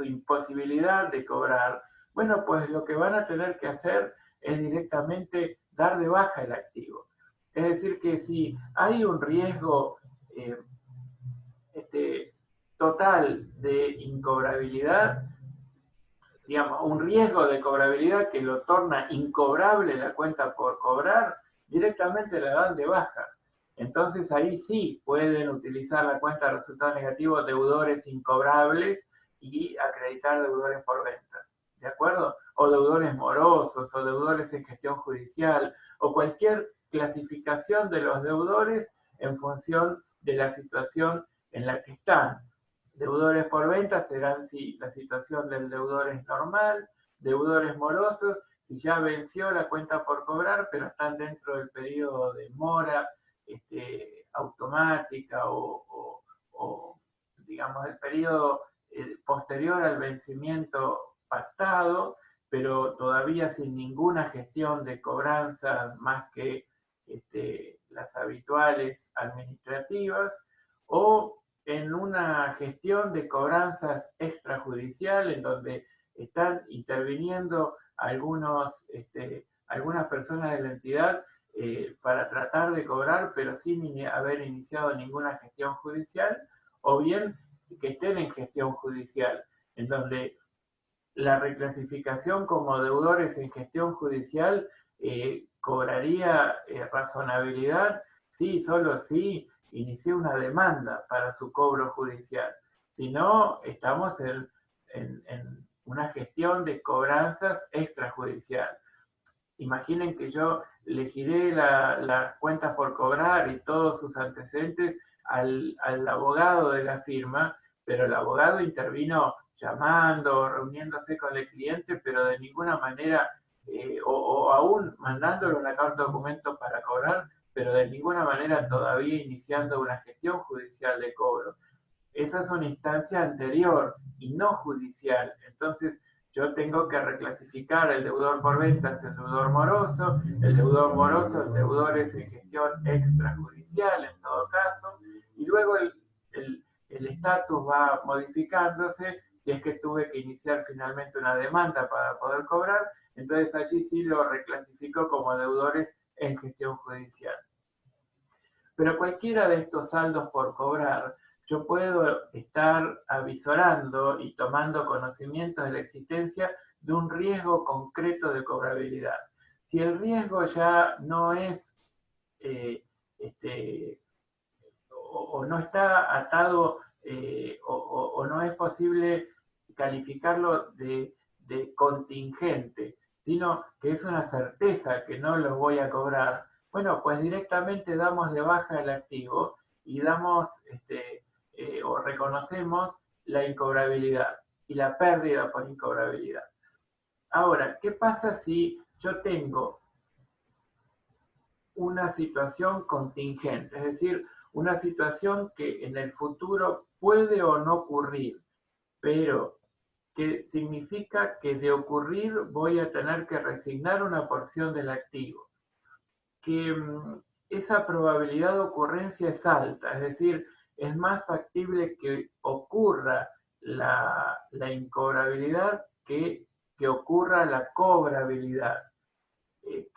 imposibilidad de cobrar, bueno, pues lo que van a tener que hacer es directamente dar de baja el activo. Es decir, que si hay un riesgo total de incobrabilidad, digamos, un riesgo de cobrabilidad que lo torna incobrable la cuenta por cobrar, directamente la dan de baja. Entonces ahí sí pueden utilizar la cuenta de resultado negativo deudores incobrables y acreditar deudores por ventas, ¿de acuerdo? O deudores morosos, o deudores en gestión judicial, o cualquier clasificación de los deudores en función de la situación en la que están. Deudores por venta serán si la situación del deudor es normal, deudores morosos, si ya venció la cuenta por cobrar, pero están dentro del periodo de mora automática o, digamos, el periodo posterior al vencimiento pactado, pero todavía sin ninguna gestión de cobranza más que las habituales administrativas, o en una gestión de cobranzas extrajudicial en donde están interviniendo algunas personas de la entidad para tratar de cobrar, pero sin haber iniciado ninguna gestión judicial, o bien que estén en gestión judicial, en donde la reclasificación como deudores en gestión judicial cobraría razonabilidad, sí, solo si inició una demanda para su cobro judicial. Si no, estamos en una gestión de cobranzas extrajudicial. Imaginen que yo le giré las cuentas por cobrar y todos sus antecedentes al abogado de la firma, pero el abogado intervino llamando, reuniéndose con el cliente, pero de ninguna manera, o aún mandándole una carta de documento para cobrar, pero de ninguna manera todavía iniciando una gestión judicial de cobro. Esa es una instancia anterior y no judicial. Entonces, yo tengo que reclasificar el deudor por ventas, el deudor moroso, el deudor es en gestión extrajudicial en todo caso, y luego el estatus va modificándose. Si es que tuve que iniciar finalmente una demanda para poder cobrar, entonces allí sí lo reclasifico como deudores en gestión judicial. Pero cualquiera de estos saldos por cobrar, yo puedo estar avisorando y tomando conocimiento de la existencia de un riesgo concreto de cobrabilidad. Si el riesgo ya no es o no está atado o no es posible calificarlo de contingente, sino que es una certeza que no lo voy a cobrar, bueno, pues directamente damos de baja el activo y damos o reconocemos la incobrabilidad y la pérdida por incobrabilidad. Ahora, ¿qué pasa si yo tengo una situación contingente? Es decir, una situación que en el futuro puede o no ocurrir, pero que significa que de ocurrir voy a tener que resignar una porción del activo. Que esa probabilidad de ocurrencia es alta, es decir, es más factible que ocurra la incobrabilidad que ocurra la cobrabilidad.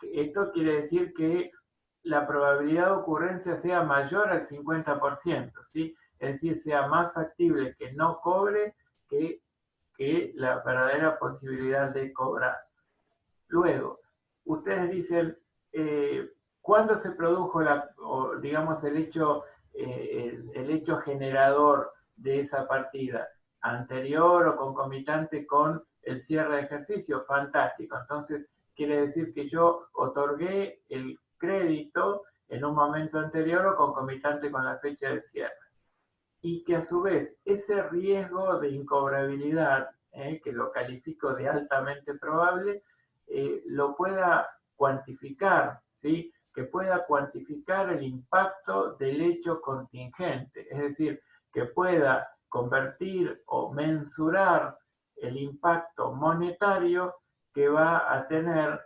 Esto quiere decir que la probabilidad de ocurrencia sea mayor al 50%, ¿sí? Es decir, sea más factible que no cobre que la verdadera posibilidad de cobrar. Luego, ustedes dicen, ¿cuándo se produjo digamos, el hecho generador de esa partida? ¿Anterior o concomitante con el cierre de ejercicio? Fantástico. Entonces, quiere decir que yo otorgué el crédito en un momento anterior o concomitante con la fecha de cierre. Y que a su vez ese riesgo de incobrabilidad, que lo califico de altamente probable, lo pueda cuantificar, ¿sí? que pueda cuantificar el impacto del hecho contingente, es decir, que pueda convertir o mensurar el impacto monetario que va a tener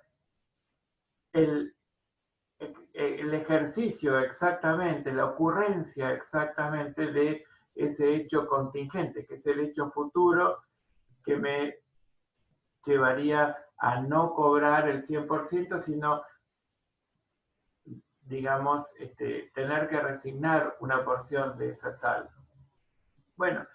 el ejercicio exactamente, la ocurrencia exactamente de ese hecho contingente, que es el hecho futuro que me llevaría a no cobrar el 100%, sino, digamos, tener que resignar una porción de esa saldo. Bueno,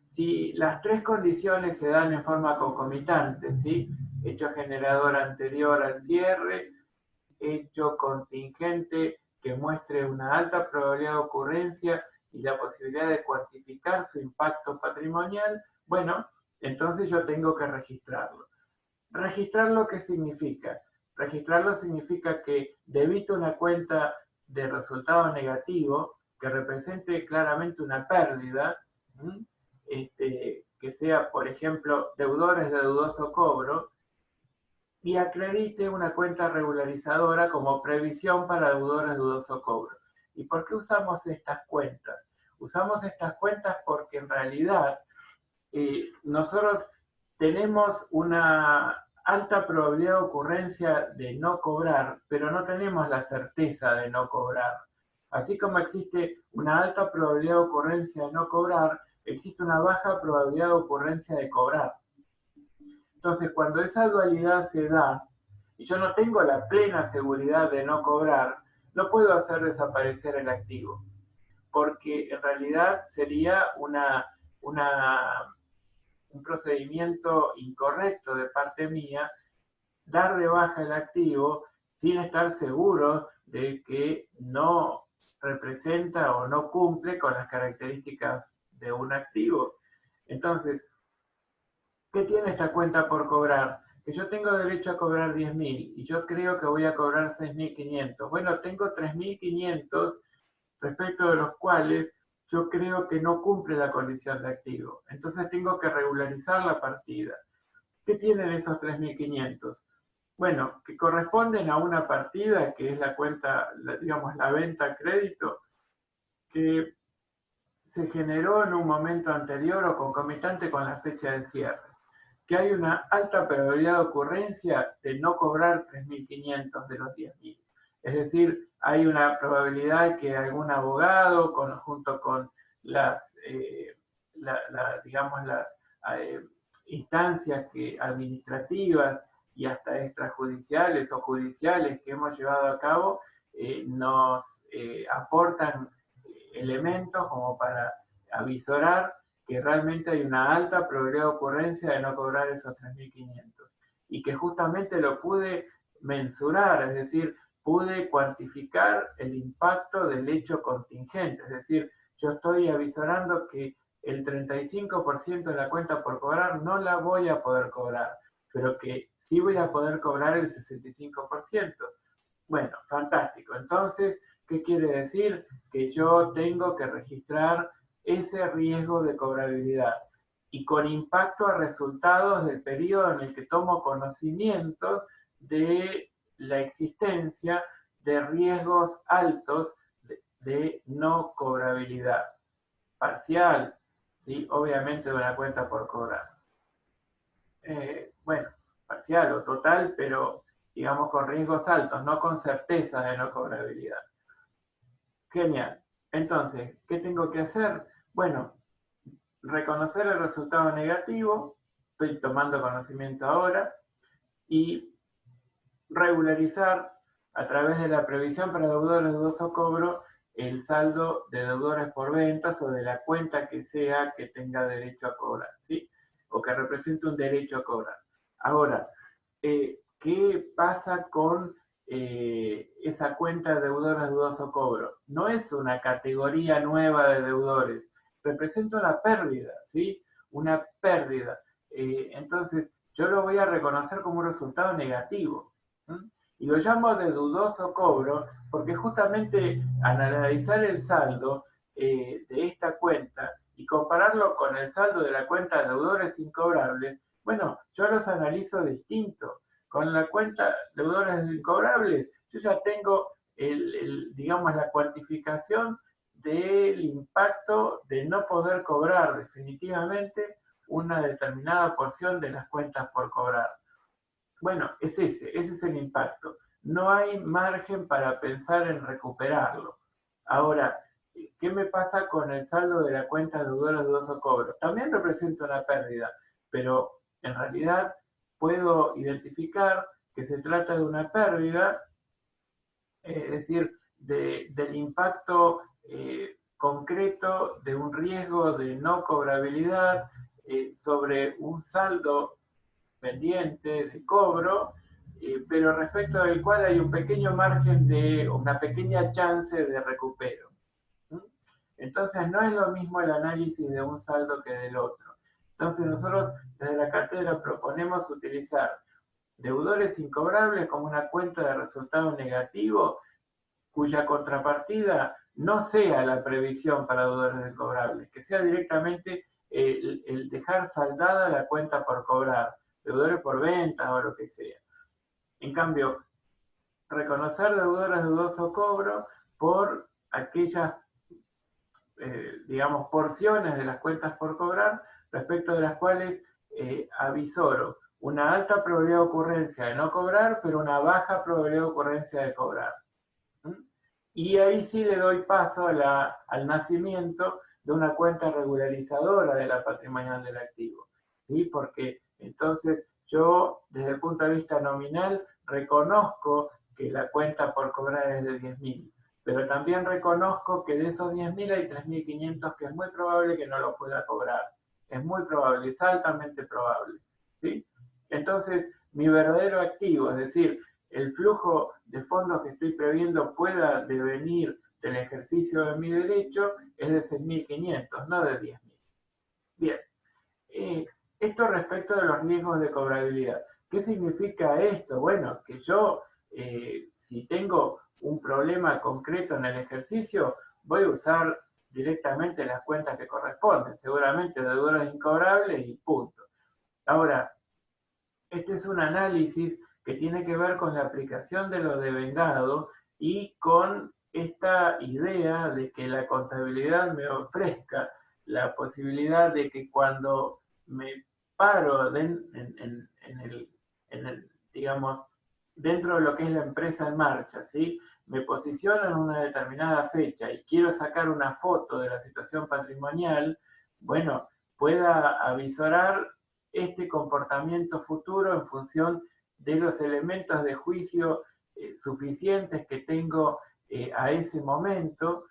si las tres condiciones se dan en forma concomitante, ¿sí? Hecho generador anterior al cierre, hecho contingente que muestre una alta probabilidad de ocurrencia y la posibilidad de cuantificar su impacto patrimonial, bueno, entonces yo tengo que registrarlo. ¿Registrarlo qué significa? Registrarlo significa que debito una cuenta de resultado negativo que represente claramente una pérdida, que sea, por ejemplo, deudores de dudoso cobro, y acredite una cuenta regularizadora como previsión para deudores de dudoso cobro. ¿Y por qué usamos estas cuentas? Usamos estas cuentas porque en realidad nosotros tenemos una alta probabilidad de ocurrencia de no cobrar, pero no tenemos la certeza de no cobrar. Así como existe una alta probabilidad de ocurrencia de no cobrar, existe una baja probabilidad de ocurrencia de cobrar. Entonces, cuando esa dualidad se da, y yo no tengo la plena seguridad de no cobrar, no puedo hacer desaparecer el activo, porque en realidad sería un procedimiento incorrecto de parte mía dar de baja el activo sin estar seguro de que no representa o no cumple con las características de un activo. Entonces, ¿qué tiene esta cuenta por cobrar? Que yo tengo derecho a cobrar 10.000 y yo creo que voy a cobrar 6.500. Bueno, tengo 3.500 respecto de los cuales yo creo que no cumple la condición de activo. Entonces tengo que regularizar la partida. ¿Qué tienen esos 3.500? Bueno, que corresponden a una partida que es la cuenta, digamos, la venta a crédito, que se generó en un momento anterior o concomitante con la fecha de cierre. Que hay una alta probabilidad de ocurrencia de no cobrar 3.500 de los 10.000. Es decir, hay una probabilidad que algún abogado, junto con las, digamos, las instancias administrativas y hasta extrajudiciales o judiciales que hemos llevado a cabo, nos aportan elementos como para avisorar que realmente hay una alta probabilidad de ocurrencia de no cobrar esos 3.500 y que justamente lo pude mensurar, es decir, pude cuantificar el impacto del hecho contingente, es decir, yo estoy avisorando que el 35% de la cuenta por cobrar no la voy a poder cobrar, pero que sí voy a poder cobrar el 65%. Bueno, fantástico. Entonces, ¿qué quiere decir? Que yo tengo que registrar ese riesgo de cobrabilidad y con impacto a resultados del periodo en el que tomo conocimiento de la existencia de riesgos altos de no cobrabilidad parcial, ¿sí? Obviamente de una cuenta por cobrar. Bueno, parcial o total, pero digamos con riesgos altos, no con certezas de no cobrabilidad. Genial. Entonces, ¿qué tengo que hacer? Bueno, reconocer el resultado negativo, estoy tomando conocimiento ahora, y regularizar a través de la previsión para deudores de dudoso cobro el saldo de deudores por ventas o de la cuenta que sea que tenga derecho a cobrar, ¿sí? O que represente un derecho a cobrar. Ahora, ¿qué pasa con esa cuenta de deudores de dudoso cobro? No es una categoría nueva de deudores, representa una pérdida, ¿sí? Una pérdida. Entonces, yo lo voy a reconocer como un resultado negativo. Y lo llamo de dudoso cobro porque justamente al analizar el saldo de esta cuenta y compararlo con el saldo de la cuenta de deudores incobrables, bueno, yo los analizo distinto. Con la cuenta deudores incobrables, yo ya tengo digamos, la cuantificación del impacto de no poder cobrar definitivamente una determinada porción de las cuentas por cobrar. Bueno, ese es el impacto. No hay margen para pensar en recuperarlo. Ahora, ¿qué me pasa con el saldo de la cuenta deudora de dudoso cobro? También representa una pérdida, pero en realidad puedo identificar que se trata de una pérdida, es decir, del impacto concreto de un riesgo de no cobrabilidad sobre un saldo pendiente de cobro, pero respecto del cual hay un pequeño margen de, una pequeña chance de recupero. Entonces no es lo mismo el análisis de un saldo que del otro. Entonces nosotros desde la cátedra proponemos utilizar deudores incobrables como una cuenta de resultado negativo cuya contrapartida no sea la previsión para deudores incobrables, que sea directamente el dejar saldada la cuenta por cobrar, deudores por ventas o lo que sea. En cambio, reconocer deudores de dudoso cobro por aquellas, digamos, porciones de las cuentas por cobrar respecto de las cuales avisoro una alta probabilidad de ocurrencia de no cobrar, pero una baja probabilidad de ocurrencia de cobrar. Y ahí sí le doy paso al nacimiento de una cuenta regularizadora de la patrimonial del activo, ¿sí? Porque entonces yo, desde el punto de vista nominal, reconozco que la cuenta por cobrar es de 10.000, pero también reconozco que de esos 10.000 hay 3.500 que es muy probable que no lo pueda cobrar. Es muy probable, es altamente probable, ¿sí? Entonces, mi verdadero activo, es decir, el flujo de fondos que estoy previendo pueda devenir del ejercicio de mi derecho es de 6.500, no de 10.000. Bien, esto respecto de los riesgos de cobrabilidad. ¿Qué significa esto? Bueno, que yo, si tengo un problema concreto en el ejercicio, voy a usar directamente las cuentas que corresponden, seguramente deudores incobrables y punto. Ahora, este es un análisis que tiene que ver con la aplicación de lo devengado y con esta idea de que la contabilidad me ofrezca la posibilidad de que cuando me paro digamos, dentro de lo que es la empresa en marcha, ¿sí? Me posiciono en una determinada fecha y quiero sacar una foto de la situación patrimonial, bueno, pueda avisorar este comportamiento futuro en función de los elementos de juicio suficientes que tengo a ese momento,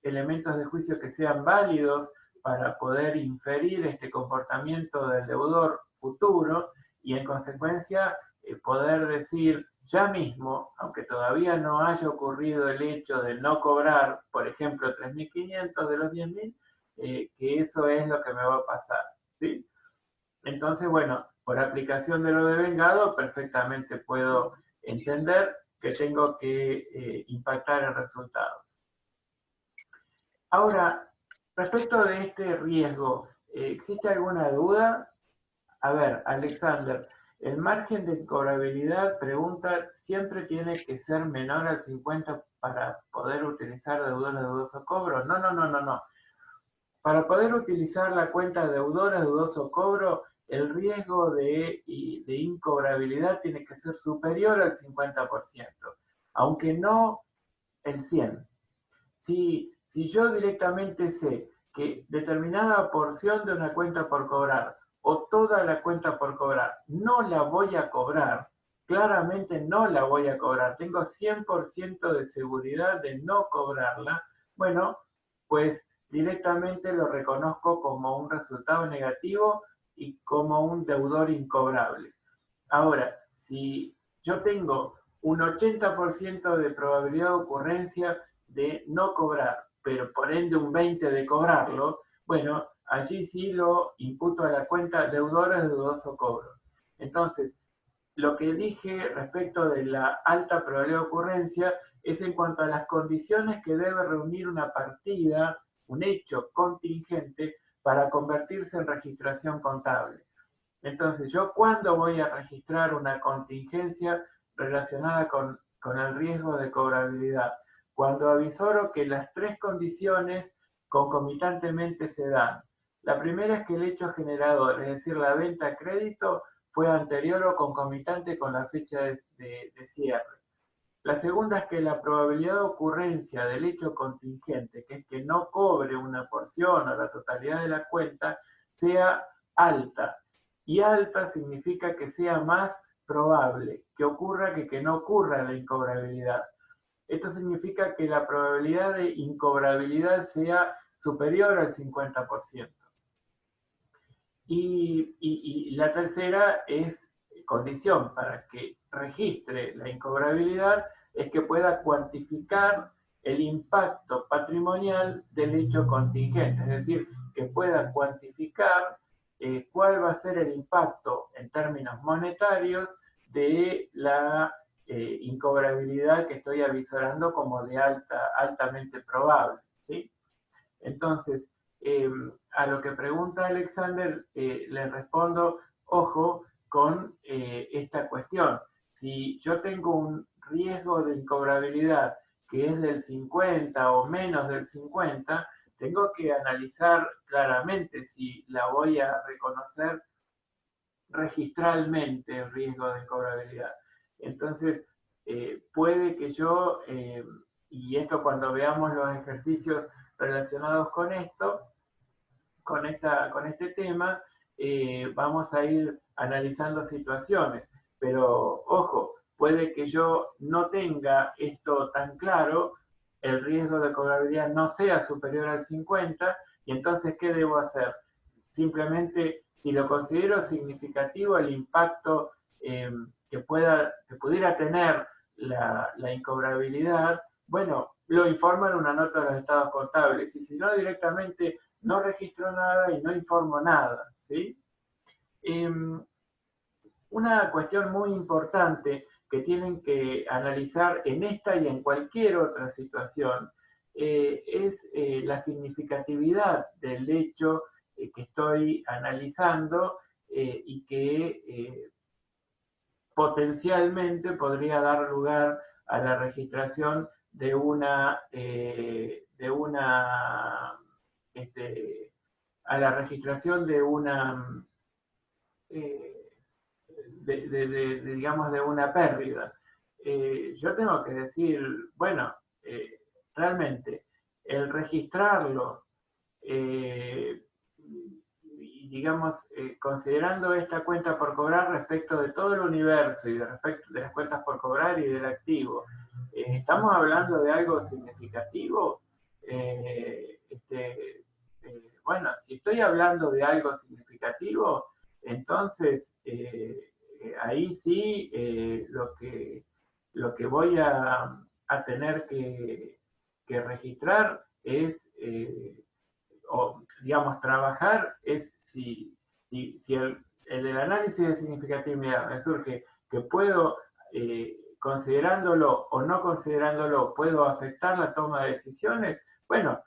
elementos de juicio que sean válidos para poder inferir este comportamiento del deudor futuro y en consecuencia poder decir ya mismo, aunque todavía no haya ocurrido el hecho de no cobrar, por ejemplo, 3.500 de los 10.000, que eso es lo que me va a pasar, ¿sí? Entonces, bueno, por aplicación de lo devengado, perfectamente puedo entender que tengo que impactar en resultados. Ahora, respecto de este riesgo, ¿existe alguna duda? A ver, Alexander, ¿el margen de cobrabilidad, pregunta, siempre tiene que ser menor al 50 para poder utilizar deudores de dudoso cobro? No, no, no, no, no. Para poder utilizar la cuenta deudora de dudoso cobro, el riesgo de incobrabilidad tiene que ser superior al 50%, aunque no el 100%. Si yo directamente sé que determinada porción de una cuenta por cobrar o toda la cuenta por cobrar no la voy a cobrar, claramente no la voy a cobrar, tengo 100% de seguridad de no cobrarla, bueno, pues directamente lo reconozco como un resultado negativo y como un deudor incobrable. Ahora, si yo tengo un 80% de probabilidad de ocurrencia de no cobrar, pero por ende un 20% de cobrarlo, bueno, allí sí lo imputo a la cuenta deudores de dudoso cobro. Entonces, lo que dije respecto de la alta probabilidad de ocurrencia es en cuanto a las condiciones que debe reunir una partida, un hecho contingente, para convertirse en registración contable. Entonces, ¿yo cuándo voy a registrar una contingencia relacionada con con el riesgo de cobrabilidad, cuando avisoro que las tres condiciones concomitantemente se dan. La primera es que el hecho generador, es decir, la venta a crédito, fue anterior o concomitante con la fecha de cierre. La segunda es que la probabilidad de ocurrencia del hecho contingente, que es que no cobre una porción o la totalidad de la cuenta, sea alta. Y alta significa que sea más probable que ocurra que no ocurra la incobrabilidad. Esto significa que la probabilidad de incobrabilidad sea superior al 50%. Y la tercera es condición para que registre la incobrabilidad, es que pueda cuantificar el impacto patrimonial del hecho contingente, es decir, que pueda cuantificar cuál va a ser el impacto en términos monetarios de la incobrabilidad que estoy avisorando como de altamente probable, ¿sí? Entonces, a lo que pregunta Alexander, le respondo, ojo con esta cuestión. Si yo tengo un riesgo de incobrabilidad que es del 50 o menos del 50, tengo que analizar claramente si la voy a reconocer registralmente el riesgo de incobrabilidad. Entonces, puede que yo, y esto cuando veamos los ejercicios relacionados con esto, con este tema, vamos a ir analizando situaciones. Pero, ojo, puede que yo no tenga esto tan claro, el riesgo de cobrabilidad no sea superior al 50, y entonces, ¿qué debo hacer? Simplemente, si lo considero significativo, el impacto que pudiera tener la incobrabilidad, bueno, lo informa en una nota de los estados contables, y si no, directamente no registro nada y no informo nada, ¿sí? Una cuestión muy importante que tienen que analizar en esta y en cualquier otra situación es la significatividad del hecho que estoy analizando y que potencialmente podría dar lugar a la registración de una a la registración de una eh, digamos, de una pérdida. Yo tengo que decir, bueno, realmente el registrarlo, digamos, considerando esta cuenta por cobrar respecto de todo el universo y de respecto de las cuentas por cobrar y del activo, ¿estamos hablando de algo significativo? Bueno, si estoy hablando de algo significativo, entonces ahí sí lo que voy a tener que registrar es, o digamos, trabajar es si el análisis de significatividad me surge que puedo, considerándolo o no considerándolo, puedo afectar la toma de decisiones, bueno,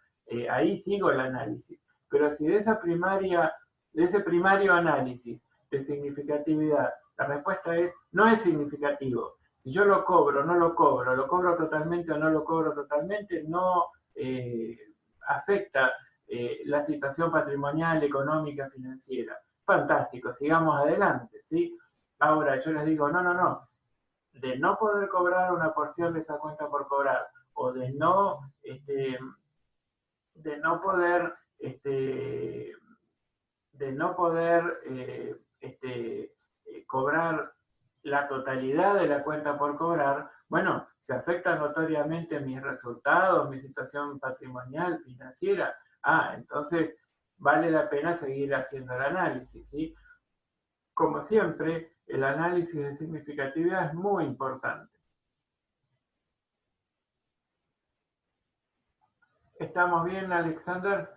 ahí sigo el análisis. Pero si de ese primario análisis de significatividad, la respuesta es, no es significativo. Si yo lo cobro, no lo cobro totalmente o no lo cobro totalmente, no afecta la situación patrimonial, económica, financiera. Fantástico, sigamos adelante, ¿sí? Ahora yo les digo, no, de no poder cobrar una porción de esa cuenta por cobrar, o de no poder cobrar la totalidad de la cuenta por cobrar, bueno, se afecta notoriamente mis resultados, mi situación patrimonial, financiera. Entonces vale la pena seguir haciendo el análisis, ¿sí? Como siempre, el análisis de significatividad es muy importante. ¿Estamos bien, Alexander?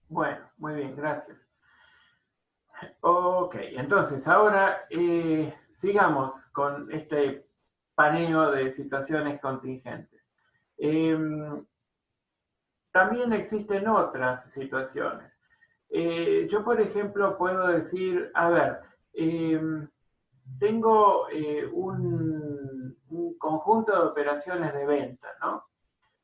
Bueno, muy bien, gracias. Ok, entonces ahora sigamos con este paneo de situaciones contingentes. También existen otras situaciones. Yo, por ejemplo, puedo decir, a ver, tengo un conjunto de operaciones de venta, ¿no?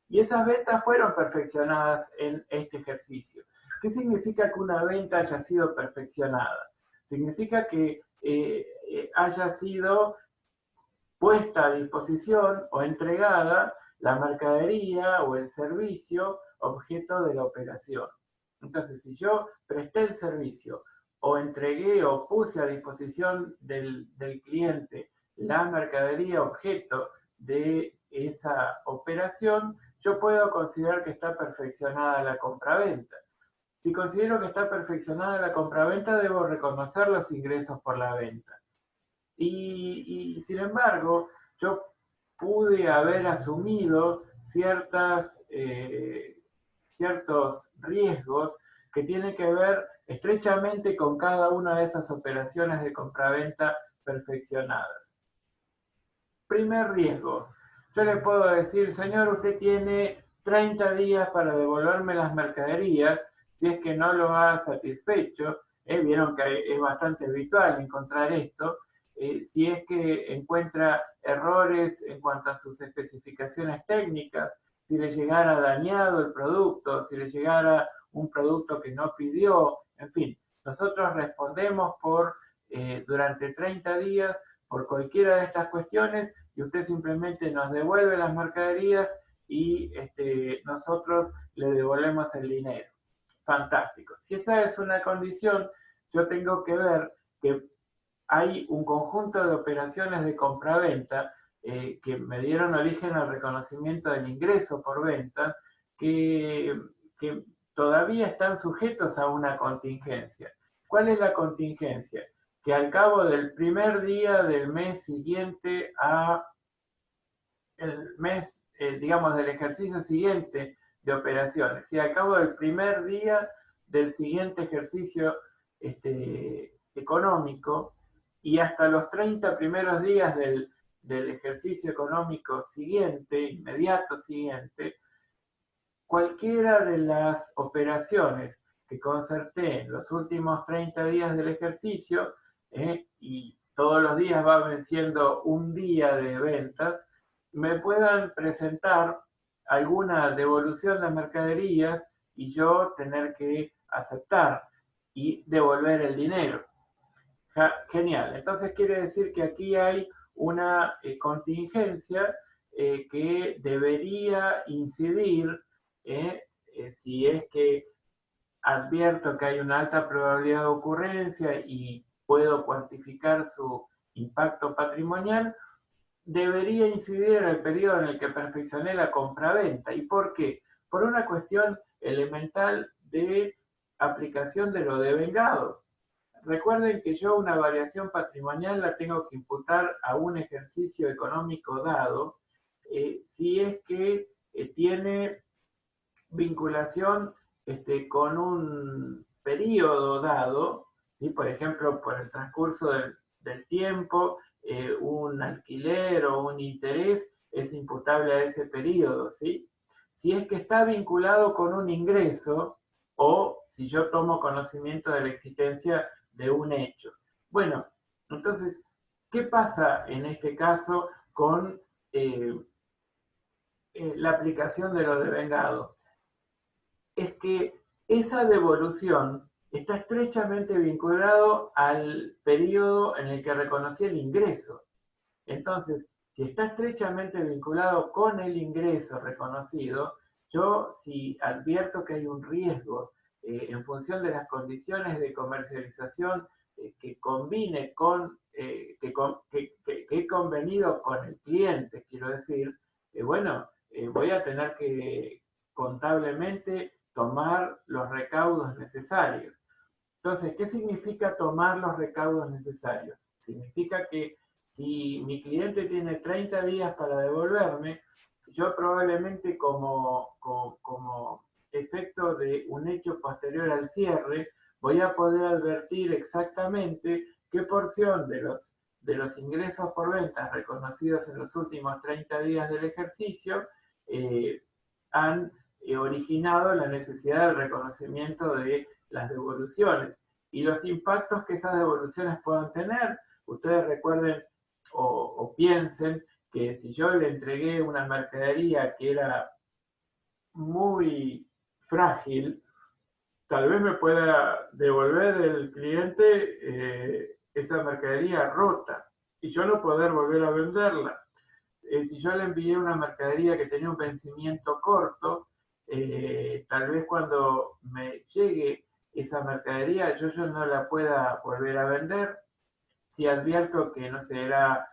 Y esas ventas fueron perfeccionadas en este ejercicio. ¿Qué significa que una venta haya sido perfeccionada? Significa que haya sido puesta a disposición o entregada la mercadería o el servicio objeto de la operación. Entonces, si yo presté el servicio o entregué o puse a disposición del cliente la mercadería objeto de esa operación, yo puedo considerar que está perfeccionada la compraventa. Si considero que está perfeccionada la compraventa, debo reconocer los ingresos por la venta. Y sin embargo, yo pude haber asumido ciertos riesgos que tienen que ver estrechamente con cada una de esas operaciones de compraventa perfeccionadas. Primer riesgo. Yo le puedo decir, señor, usted tiene 30 días para devolverme las mercaderías si es que no lo ha satisfecho. Vieron que es bastante habitual encontrar esto. Si es que encuentra errores en cuanto a sus especificaciones técnicas, si le llegara dañado el producto, si le llegara un producto que no pidió, en fin, nosotros respondemos durante 30 días por cualquiera de estas cuestiones y usted simplemente nos devuelve las mercaderías y nosotros le devolvemos el dinero. Fantástico. Si esta es una condición, yo tengo que ver que hay un conjunto de operaciones de compraventa que me dieron origen al reconocimiento del ingreso por venta que todavía están sujetos a una contingencia. ¿Cuál es la contingencia? Que al cabo del primer día del mes siguiente a el mes, digamos, del ejercicio siguiente de operaciones, y al cabo del primer día del siguiente ejercicio económico y hasta los 30 primeros días del ejercicio económico siguiente, inmediato siguiente, cualquiera de las operaciones que concerté en los últimos 30 días del ejercicio, y todos los días va venciendo un día de ventas, me puedan presentar alguna devolución de mercaderías y yo tener que aceptar y devolver el dinero. Genial. Entonces quiere decir que aquí hay una contingencia que debería incidir, si es que advierto que hay una alta probabilidad de ocurrencia y puedo cuantificar su impacto patrimonial, debería incidir en el periodo en el que perfeccioné la compraventa. ¿Y por qué? Por una cuestión elemental de aplicación de lo devengado. Recuerden que yo una variación patrimonial la tengo que imputar a un ejercicio económico dado, si es que tiene vinculación con un periodo dado, ¿sí? Por ejemplo, por el transcurso del tiempo, un alquiler o un interés es imputable a ese periodo, ¿sí? Si es que está vinculado con un ingreso o si yo tomo conocimiento de la existencia de un hecho. Bueno, entonces, ¿qué pasa en este caso con la aplicación de lo devengado? Es que esa devolución está estrechamente vinculado al periodo en el que reconocí el ingreso. Entonces, si está estrechamente vinculado con el ingreso reconocido, yo si advierto que hay un riesgo en función de las condiciones de comercialización que combine con, que he convenido con el cliente, quiero decir, voy a tener que contablemente tomar los recaudos necesarios. Entonces, ¿qué significa tomar los recaudos necesarios? Significa que si mi cliente tiene 30 días para devolverme, yo probablemente como efecto de un hecho posterior al cierre, voy a poder advertir exactamente qué porción de los ingresos por ventas reconocidos en los últimos 30 días del ejercicio han originado la necesidad del reconocimiento de las devoluciones y los impactos que esas devoluciones puedan tener. Ustedes recuerden o piensen que si yo le entregué una mercadería que era muy frágil, tal vez me pueda devolver el cliente esa mercadería rota y yo no poder volver a venderla. Si yo le envié una mercadería que tenía un vencimiento corto, tal vez cuando me llegue esa mercadería yo no la pueda volver a vender. Si advierto que, no sé, era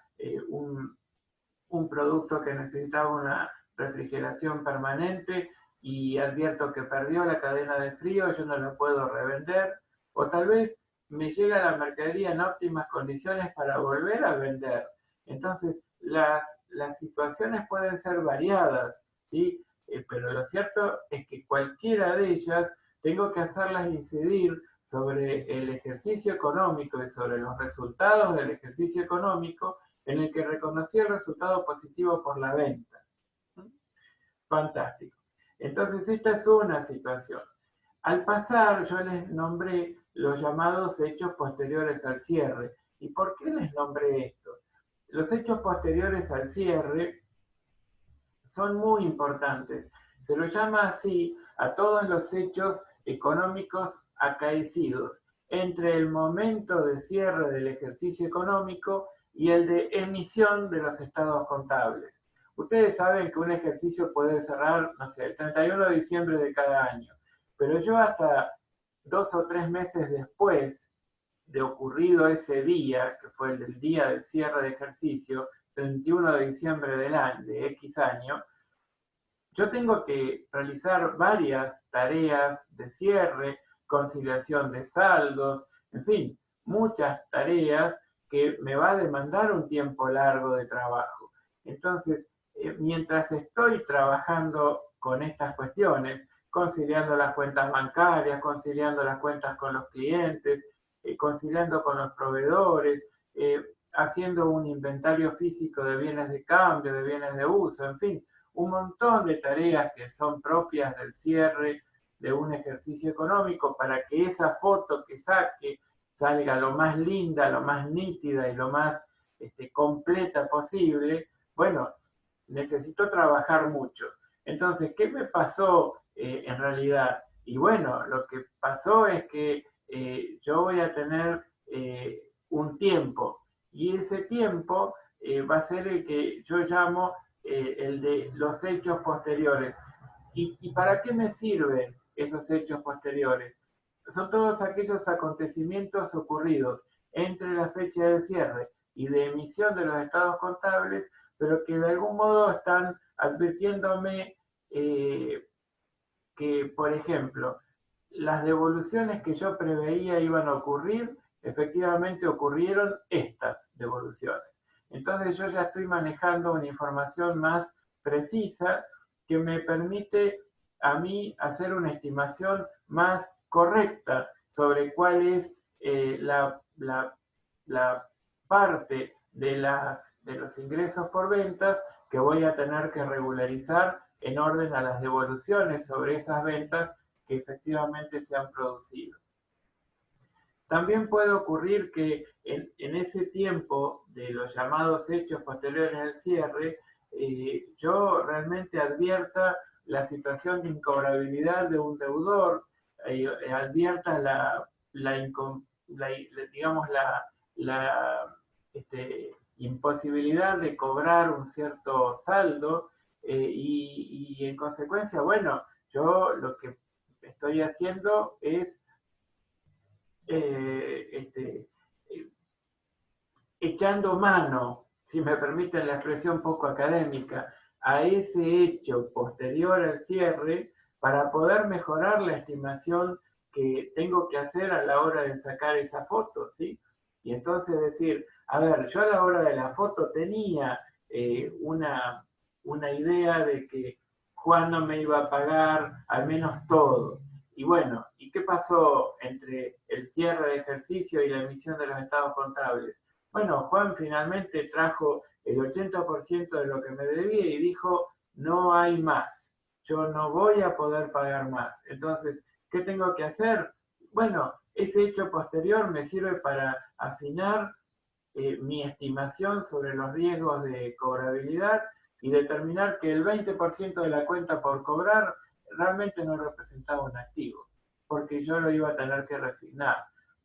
un producto que necesitaba una refrigeración permanente y advierto que perdió la cadena de frío, yo no la puedo revender. O tal vez me llega la mercadería en óptimas condiciones para volver a vender. Entonces, las situaciones pueden ser variadas, ¿sí? Pero lo cierto es que cualquiera de ellas tengo que hacerlas incidir sobre el ejercicio económico y sobre los resultados del ejercicio económico en el que reconocí el resultado positivo por la venta. Fantástico. Entonces, esta es una situación. Al pasar, yo les nombré los llamados hechos posteriores al cierre. ¿Y por qué les nombré esto? Los hechos posteriores al cierre son muy importantes. Se lo llama así a todos los hechos económicos acaecidos entre el momento de cierre del ejercicio económico y el de emisión de los estados contables. Ustedes saben que un ejercicio puede cerrar, no sé, el 31 de diciembre de cada año, pero yo hasta 2 o 3 meses después de ocurrido ese día, que fue el día del cierre de ejercicio, 31 de diciembre de X año, yo tengo que realizar varias tareas de cierre, conciliación de saldos, en fin, muchas tareas que me va a demandar un tiempo largo de trabajo. Entonces, mientras estoy trabajando con estas cuestiones, conciliando las cuentas bancarias, conciliando las cuentas con los clientes, conciliando con los proveedores, haciendo un inventario físico de bienes de cambio, de bienes de uso, en fin, un montón de tareas que son propias del cierre de un ejercicio económico para que esa foto que saque salga lo más linda, lo más nítida y lo más completa posible. Bueno, necesito trabajar mucho. Entonces, ¿qué me pasó en realidad? Y bueno, lo que pasó es que yo voy a tener un tiempo y ese tiempo va a ser el que yo llamo el de los hechos posteriores. ¿Y para qué me sirven esos hechos posteriores? Son todos aquellos acontecimientos ocurridos entre la fecha del cierre y de emisión de los estados contables, pero que de algún modo están advirtiéndome que, por ejemplo, las devoluciones que yo preveía iban a ocurrir, efectivamente ocurrieron estas devoluciones. Entonces yo ya estoy manejando una información más precisa que me permite a mí hacer una estimación más correcta sobre cuál es la parte de los ingresos por ventas que voy a tener que regularizar en orden a las devoluciones sobre esas ventas que efectivamente se han producido. También puede ocurrir que en ese tiempo de los llamados hechos posteriores al cierre, yo realmente advierta la situación de incobrabilidad de un deudor, advierta digamos, la imposibilidad de cobrar un cierto saldo y en consecuencia, bueno, yo lo que estoy haciendo es echando mano, si me permiten la expresión poco académica, a ese hecho posterior al cierre para poder mejorar la estimación que tengo que hacer a la hora de sacar esa foto, ¿sí? Y entonces decir, a ver, yo a la hora de la foto tenía una idea de que Juan no me iba a pagar al menos todo. Y bueno, ¿y qué pasó entre el cierre de ejercicio y la emisión de los estados contables? Bueno, Juan finalmente trajo el 80% de lo que me debía y dijo, no hay más. yo no voy a poder pagar más. Entonces, ¿qué tengo que hacer? Bueno, ese hecho posterior me sirve para afinar mi estimación sobre los riesgos de cobrabilidad y determinar que el 20% de la cuenta por cobrar realmente no representaba un activo, porque yo lo iba a tener que resignar.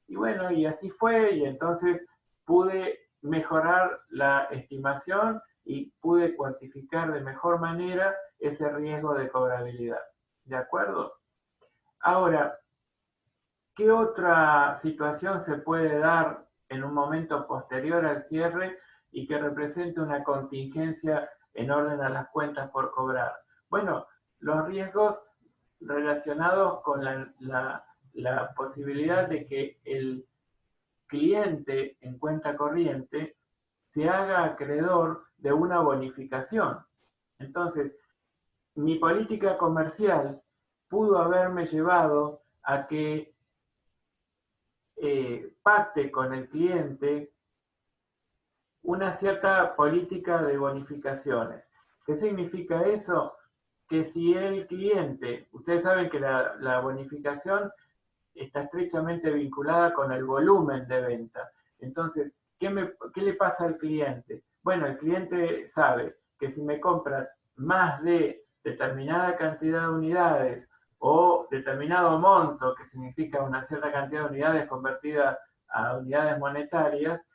Y bueno, y así fue, y entonces pude mejorar la estimación y pude cuantificar de mejor manera ese riesgo de cobrabilidad. ¿De acuerdo? Ahora, ¿qué otra situación se puede dar en un momento posterior al cierre y que represente una contingencia en orden a las cuentas por cobrar? Bueno, los riesgos relacionados con la posibilidad de que el cliente en cuenta corriente se haga acreedor de una bonificación. Entonces, mi política comercial pudo haberme llevado a que pacte con el cliente una cierta política de bonificaciones. ¿Qué significa eso? Que si el cliente, ustedes saben que la bonificación está estrechamente vinculada con el volumen de venta. Entonces, ¿qué le pasa al cliente? Bueno, el cliente sabe que si me compra más de determinada cantidad de unidades o determinado monto, que significa una cierta cantidad de unidades convertidas a unidades monetarias,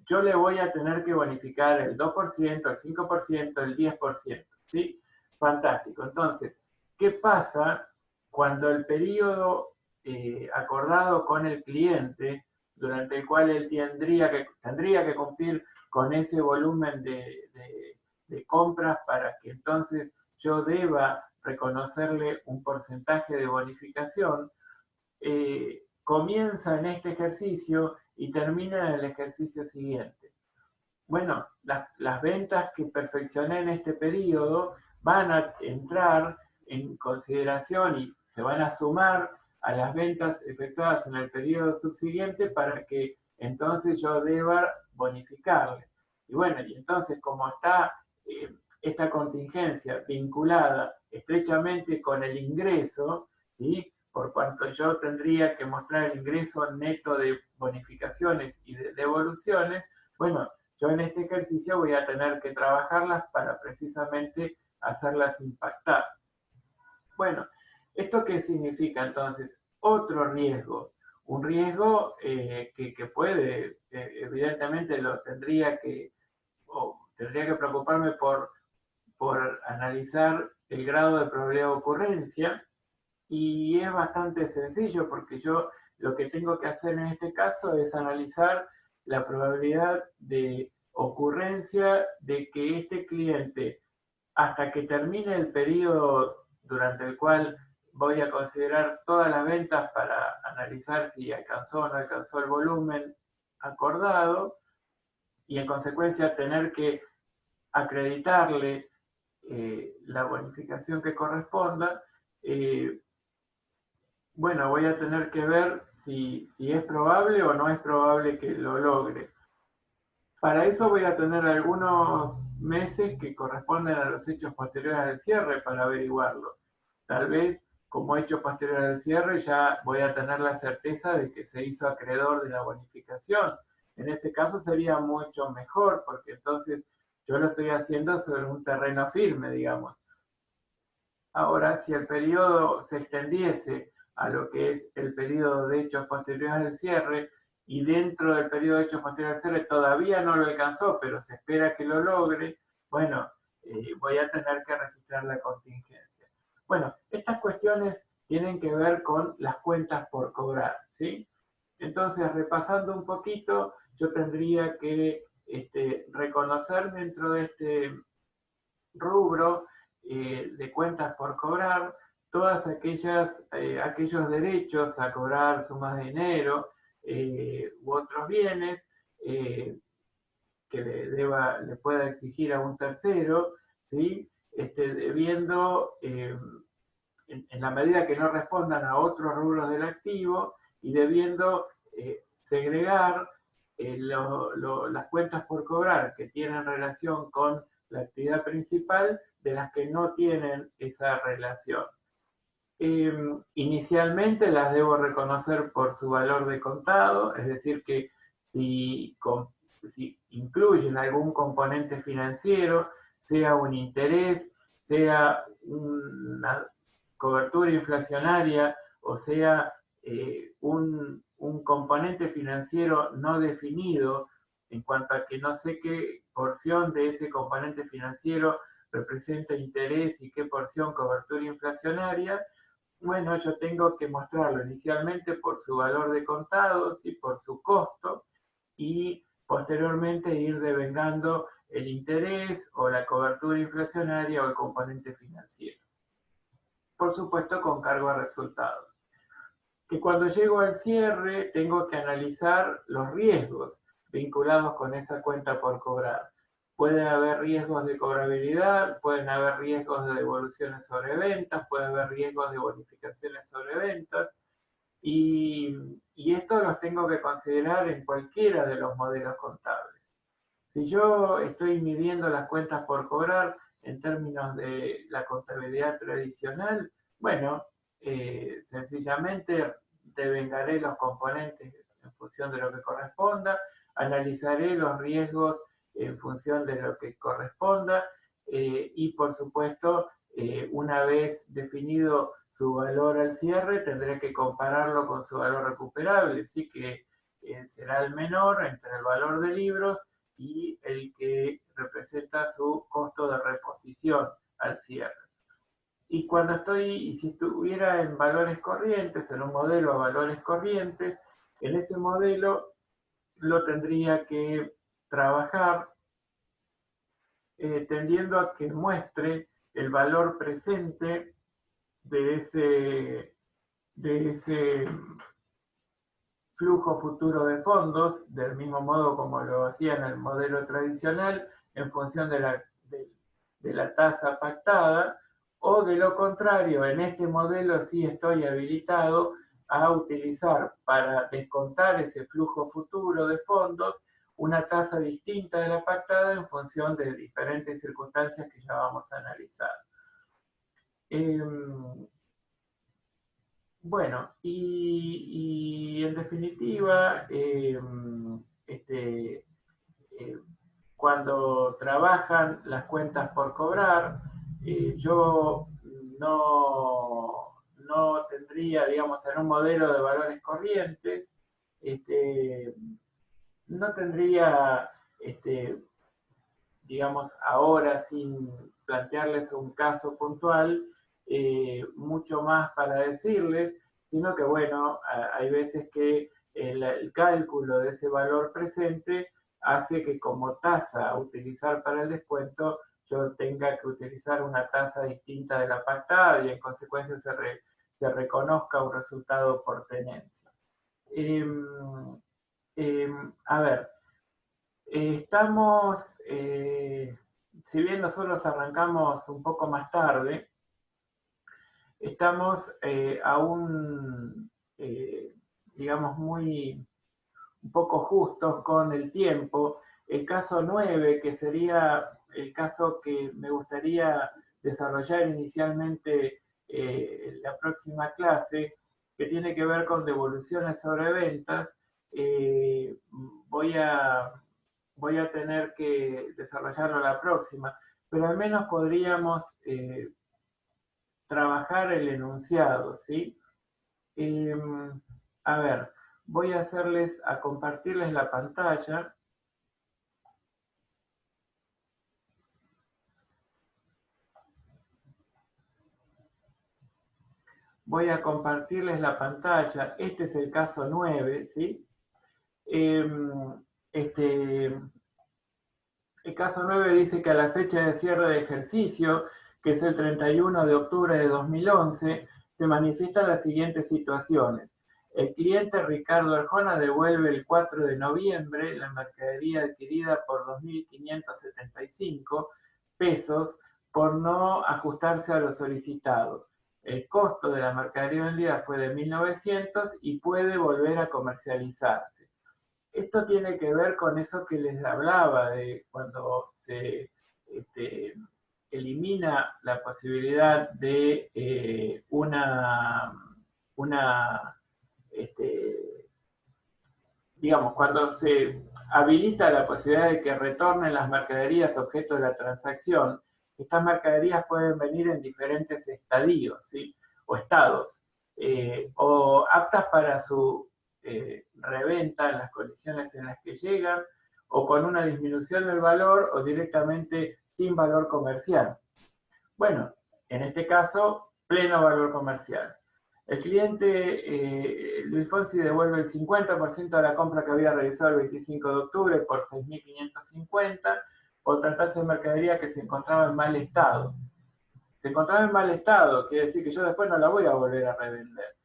yo le voy a tener que bonificar el 2%, el 5%, el 10%, ¿sí? Fantástico. Entonces, ¿qué pasa cuando el periodo acordado con el cliente, durante el cual él tendría que cumplir con ese volumen de compras para que entonces yo deba reconocerle un porcentaje de bonificación, comienza en este ejercicio y termina en el ejercicio siguiente? Bueno, las ventas que perfeccioné en este periodo van a entrar en consideración y se van a sumar a las ventas efectuadas en el periodo subsiguiente para que entonces yo deba bonificarle. Y bueno, y entonces como está esta contingencia vinculada estrechamente con el ingreso, ¿sí? Por cuanto yo tendría que mostrar el ingreso neto de bonificaciones y de devoluciones, bueno, yo en este ejercicio voy a tener que trabajarlas para precisamente hacerlas impactar. Bueno, ¿esto qué significa entonces? Otro riesgo, un riesgo que puede, evidentemente lo tendría que preocuparme por analizar el grado de probabilidad de ocurrencia, y es bastante sencillo porque yo lo que tengo que hacer en este caso es analizar la probabilidad de ocurrencia de que este cliente, hasta que termine el periodo durante el cual voy a considerar todas las ventas para analizar si alcanzó o no alcanzó el volumen acordado, y en consecuencia tener que acreditarle la bonificación que corresponda, bueno, voy a tener que ver si es probable o no es probable que lo logre. Para eso voy a tener algunos meses que corresponden a los hechos posteriores al cierre para averiguarlo. Tal vez como hecho posterior al cierre ya voy a tener la certeza de que se hizo acreedor de la bonificación. En ese caso sería mucho mejor porque entonces yo lo estoy haciendo sobre un terreno firme, digamos. Ahora, si el periodo se extendiese a lo que es el periodo de hechos posteriores al cierre, y dentro del periodo de hechos posteriores al cierre todavía no lo alcanzó, pero se espera que lo logre, bueno, voy a tener que registrar la contingencia. Bueno, estas cuestiones tienen que ver con las cuentas por cobrar, ¿sí? Entonces, repasando un poquito, yo tendría que reconocer dentro de este rubro de cuentas por cobrar todas aquellos derechos a cobrar sumas de dinero u otros bienes que le pueda exigir a un tercero, ¿sí? Debiendo, en la medida que no respondan a otros rubros del activo, y debiendo segregar las cuentas por cobrar que tienen relación con la actividad principal de las que no tienen esa relación. Inicialmente las debo reconocer por su valor de contado, es decir, que si incluyen algún componente financiero, sea un interés, sea una cobertura inflacionaria, o sea un componente financiero no definido, en cuanto a que no sé qué porción de ese componente financiero representa interés y qué porción cobertura inflacionaria. Bueno, yo tengo que mostrarlo inicialmente por su valor de contados y por su costo, y posteriormente ir devengando el interés o la cobertura inflacionaria o el componente financiero. Por supuesto, con cargo a resultados. Que cuando llego al cierre tengo que analizar los riesgos vinculados con esa cuenta por cobrar. Pueden haber riesgos de cobrabilidad, pueden haber riesgos de devoluciones sobre ventas, puede haber riesgos de bonificaciones sobre ventas, y esto los tengo que considerar en cualquiera de los modelos contables. Si yo estoy midiendo las cuentas por cobrar en términos de la contabilidad tradicional, bueno, sencillamente devengaré los componentes en función de lo que corresponda, analizaré los riesgos en función de lo que corresponda, y por supuesto, una vez definido su valor al cierre, tendré que compararlo con su valor recuperable, así que será el menor entre el valor de libros y el que representa su costo de reposición al cierre. Y si estuviera en valores corrientes, en un modelo a valores corrientes, en ese modelo lo tendría que trabajar tendiendo a que muestre el valor presente de ese flujo futuro de fondos, del mismo modo como lo hacía en el modelo tradicional, en función de la tasa pactada, o de lo contrario, en este modelo sí estoy habilitado a utilizar para descontar ese flujo futuro de fondos una tasa distinta de la pactada en función de diferentes circunstancias que ya vamos a analizar. Bueno, y en definitiva, cuando trabajan las cuentas por cobrar, yo no tendría, digamos, en un modelo de valores corrientes, no tendría, digamos, ahora sin plantearles un caso puntual, mucho más para decirles, sino que bueno, hay veces que el cálculo de ese valor presente hace que como tasa a utilizar para el descuento yo tenga que utilizar una tasa distinta de la pactada y en consecuencia se reconozca un resultado por tenencia. A ver, estamos, si bien nosotros arrancamos un poco más tarde, estamos aún, digamos, un poco justos con el tiempo. El caso 9, que sería el caso que me gustaría desarrollar inicialmente en la próxima clase, que tiene que ver con devoluciones sobre ventas, voy a tener que desarrollarlo la próxima, pero al menos podríamos trabajar el enunciado, ¿sí? A ver, voy a compartirles la pantalla. Voy a compartirles la pantalla. Este es el caso 9, ¿sí? El caso 9 dice que a la fecha de cierre de ejercicio, que es el 31 de octubre de 2011, se manifiestan las siguientes situaciones. El cliente Ricardo Arjona devuelve el 4 de noviembre la mercadería adquirida por 2.575 pesos por no ajustarse a lo solicitado. El costo de la mercadería vendida fue de 1.900 y puede volver a comercializarse. Esto tiene que ver con eso que les hablaba de cuando se elimina la posibilidad de digamos, cuando se habilita la posibilidad de que retornen las mercaderías objeto de la transacción, estas mercaderías pueden venir en diferentes estadios, ¿sí? O estados, o aptas para su reventa en las condiciones en las que llegan, o con una disminución del valor, o directamente sin valor comercial. Bueno, en este caso, pleno valor comercial. El cliente Luis Fonsi devuelve el 50% de la compra que había realizado el 25 de octubre por 6.550 por tratarse de mercadería que se encontraba en mal estado. Se encontraba en mal estado, quiere decir que yo después no la voy a volver a revender.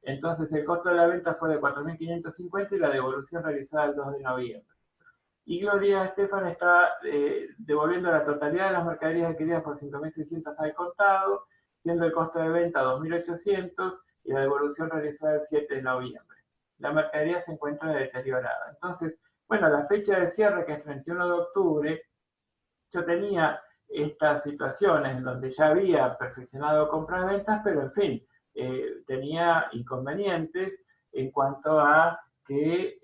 Entonces el costo de la venta fue de 4.550 y la devolución realizada el 2 de noviembre. Y Gloria Estefan está devolviendo la totalidad de las mercaderías adquiridas por 5.600 al contado, siendo el costo de venta 2.800 y la devolución realizada el 7 de noviembre. La mercadería se encuentra deteriorada. Entonces, bueno, la fecha de cierre, que es 31 de octubre, yo tenía estas situaciones en donde ya había perfeccionado compras-ventas, pero en fin, tenía inconvenientes en cuanto a que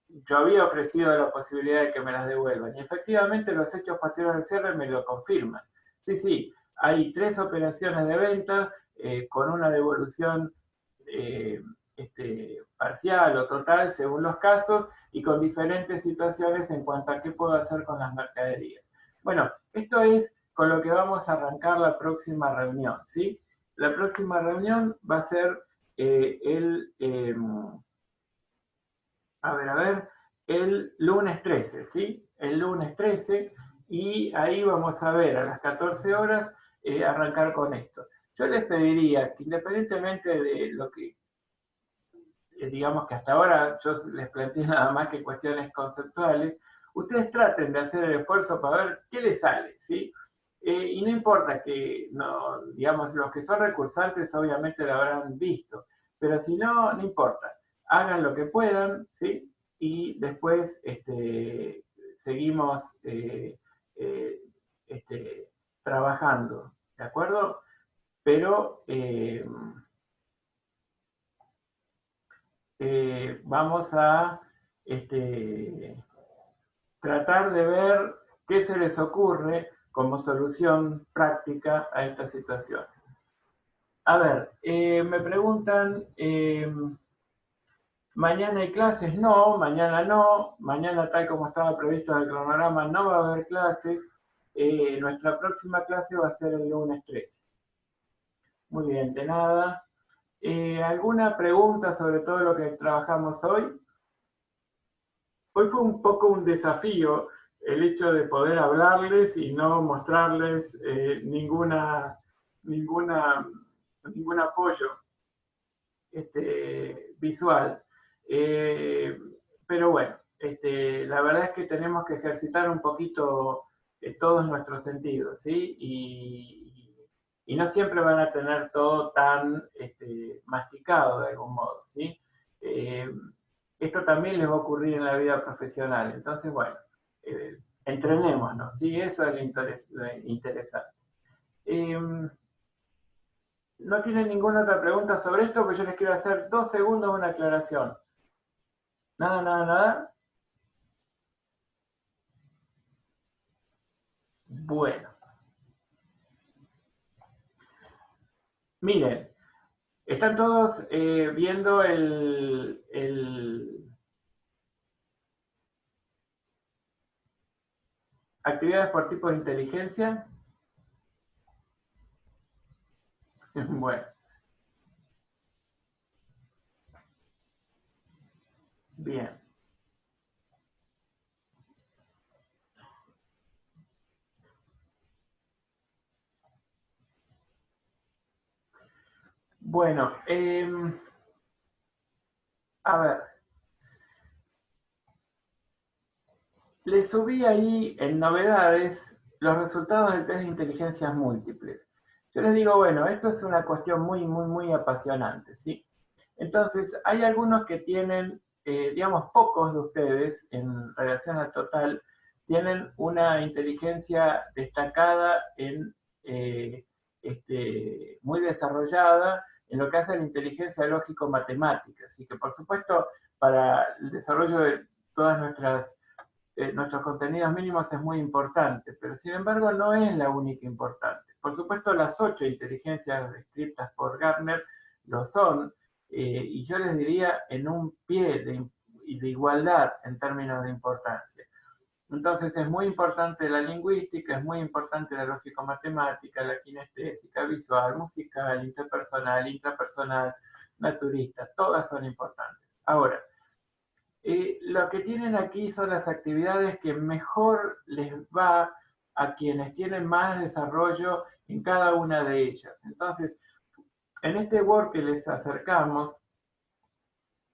yo había ofrecido la posibilidad de que me las devuelvan. Y efectivamente los hechos posteriores al cierre me lo confirman. Sí, hay 3 operaciones de venta con una devolución parcial o total según los casos y con diferentes situaciones en cuanto a qué puedo hacer con las mercaderías. Bueno, esto es con lo que vamos a arrancar la próxima reunión, ¿sí? La próxima reunión va a ser el lunes 13, ¿sí? El lunes 13, y ahí vamos a ver a las 14 horas arrancar con esto. Yo les pediría que independientemente de lo que, digamos que hasta ahora yo les planteé nada más que cuestiones conceptuales, ustedes traten de hacer el esfuerzo para ver qué les sale, ¿sí? Y no importa que, no, digamos, los que son recursantes obviamente lo habrán visto, pero si no, no importa. Hagan lo que puedan, ¿sí? Y después seguimos trabajando, ¿de acuerdo? Pero vamos a tratar de ver qué se les ocurre como solución práctica a estas situaciones. A ver, me preguntan, ¿mañana hay clases? No, mañana tal como estaba previsto en el cronograma no va a haber clases, nuestra próxima clase va a ser el lunes 13. Muy bien, de nada. ¿Alguna pregunta sobre todo lo que trabajamos hoy? Hoy fue un poco un desafío el hecho de poder hablarles y no mostrarles ningún apoyo visual. Pero bueno, la verdad es que tenemos que ejercitar un poquito todos nuestros sentidos, ¿sí? Y no siempre van a tener todo tan masticado de algún modo, ¿sí? Esto también les va a ocurrir en la vida profesional. Entonces, bueno, entrenémonos, ¿sí? Eso es lo interesante. ¿No tienen ninguna otra pregunta sobre esto? Pues yo les quiero hacer 2 segundos una aclaración. Nada. Bueno. Miren, están todos viendo actividades por tipo de inteligencia. Bueno. Bien. Bueno, a ver. Les subí ahí en novedades los resultados del test de inteligencias múltiples. Yo les digo, bueno, esto es una cuestión muy apasionante, ¿sí? Entonces, hay algunos que tienen, digamos, pocos de ustedes en relación al total, tienen una inteligencia destacada muy desarrollada en lo que hace a la inteligencia lógico-matemática. Así que, por supuesto, para el desarrollo de todas nuestros contenidos mínimos es muy importante, pero sin embargo no es la única importante. Por supuesto, las 8 inteligencias descritas por Gartner lo son, y yo les diría en un pie de igualdad en términos de importancia. Entonces es muy importante la lingüística, es muy importante la lógico-matemática, la kinestésica, visual, musical, interpersonal, intrapersonal, naturista, todas son importantes. Ahora, lo que tienen aquí son las actividades que mejor les va a quienes tienen más desarrollo en cada una de ellas. Entonces, en este Word que les acercamos,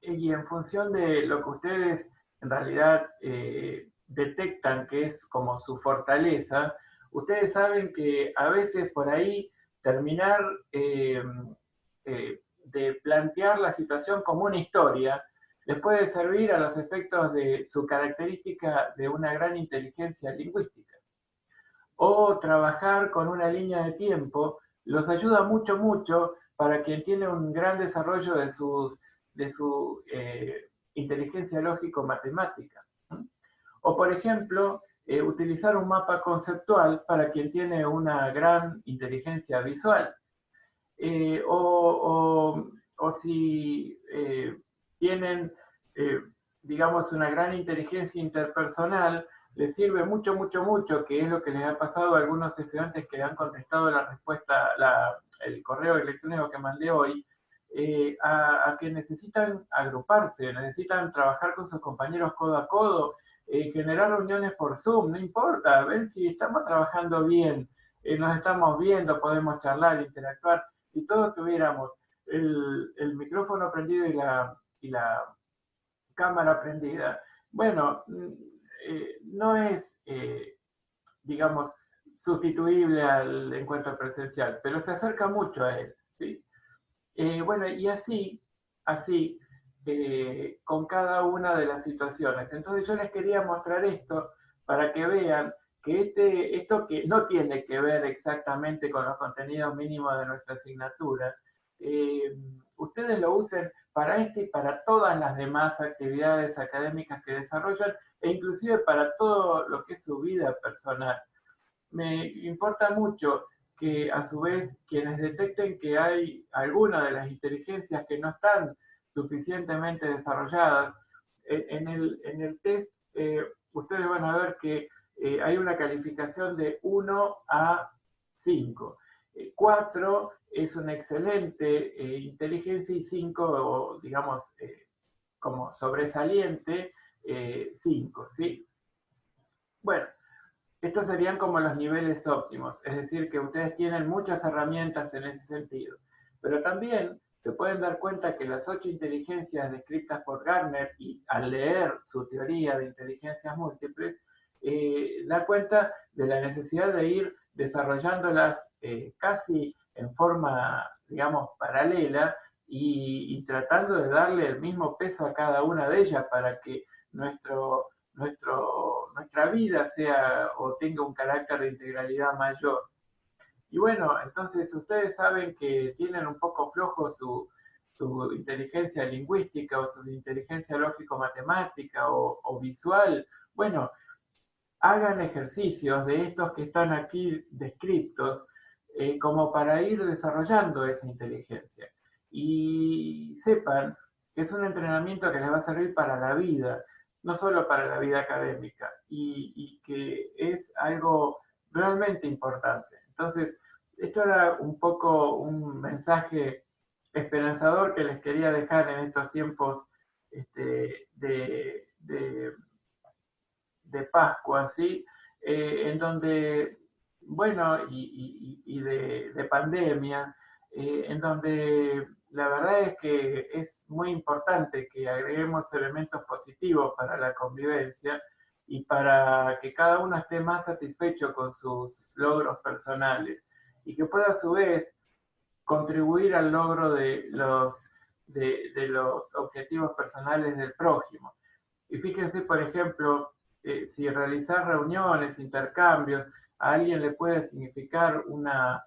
y en función de lo que ustedes en realidad detectan que es como su fortaleza, ustedes saben que a veces por ahí terminar de plantear la situación como una historia les puede servir a los efectos de su característica de una gran inteligencia lingüística. O trabajar con una línea de tiempo los ayuda mucho, mucho para quien tiene un gran desarrollo de su inteligencia lógico-matemática. O, por ejemplo, utilizar un mapa conceptual para quien tiene una gran inteligencia visual. O si tienen, digamos, una gran inteligencia interpersonal, les sirve mucho, mucho, mucho, que es lo que les ha pasado a algunos estudiantes que han contestado la respuesta, el correo electrónico que mandé hoy, a que necesitan agruparse, necesitan trabajar con sus compañeros codo a codo, generar reuniones por Zoom, no importa, ver si estamos trabajando bien, nos estamos viendo, podemos charlar, interactuar. Si todos tuviéramos el micrófono prendido y la cámara prendida, bueno, no es, digamos, sustituible al encuentro presencial, pero se acerca mucho a él, ¿sí? Bueno, y así con cada una de las situaciones. Entonces yo les quería mostrar esto para que vean que esto que no tiene que ver exactamente con los contenidos mínimos de nuestra asignatura, ustedes lo usen para y para todas las demás actividades académicas que desarrollan, e inclusive para todo lo que es su vida personal. Me importa mucho que a su vez quienes detecten que hay alguna de las inteligencias que no están suficientemente desarrolladas, en el test ustedes van a ver que hay una calificación de 1 a 5. 4 es una excelente inteligencia y 5, digamos, como sobresaliente, 5, ¿sí? Bueno, estos serían como los niveles óptimos, es decir, que ustedes tienen muchas herramientas en ese sentido. Pero también se pueden dar cuenta que las 8 inteligencias descritas por Gartner, y al leer su teoría de inteligencias múltiples, da cuenta de la necesidad de ir desarrollándolas casi en forma, digamos, paralela y tratando de darle el mismo peso a cada una de ellas para que nuestra vida sea o tenga un carácter de integralidad mayor. Y bueno, entonces ustedes saben que tienen un poco flojo su inteligencia lingüística o su inteligencia lógico-matemática o visual. Bueno, hagan ejercicios de estos que están aquí descritos como para ir desarrollando esa inteligencia. Y sepan que es un entrenamiento que les va a servir para la vida, no solo para la vida académica, y que es algo realmente importante. Entonces, esto era un poco un mensaje esperanzador que les quería dejar en estos tiempos de Pascua, ¿sí? En donde, bueno, y de pandemia, en donde la verdad es que es muy importante que agreguemos elementos positivos para la convivencia y para que cada uno esté más satisfecho con sus logros personales y que pueda a su vez contribuir al logro de los objetivos personales del prójimo. Y fíjense, por ejemplo, si realizar reuniones, intercambios, a alguien le puede significar una,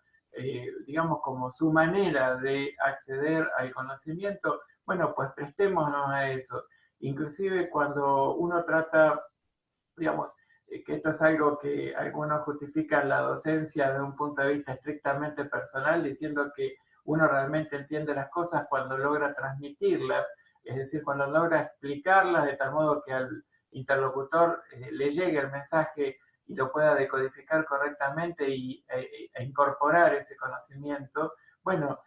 digamos, como su manera de acceder al conocimiento, bueno, pues prestémonos a eso. Inclusive cuando uno trata, digamos, que esto es algo que algunos justifican la docencia desde un punto de vista estrictamente personal, diciendo que uno realmente entiende las cosas cuando logra transmitirlas, es decir, cuando logra explicarlas de tal modo que al interlocutor le llegue el mensaje y lo pueda decodificar correctamente e incorporar ese conocimiento. Bueno,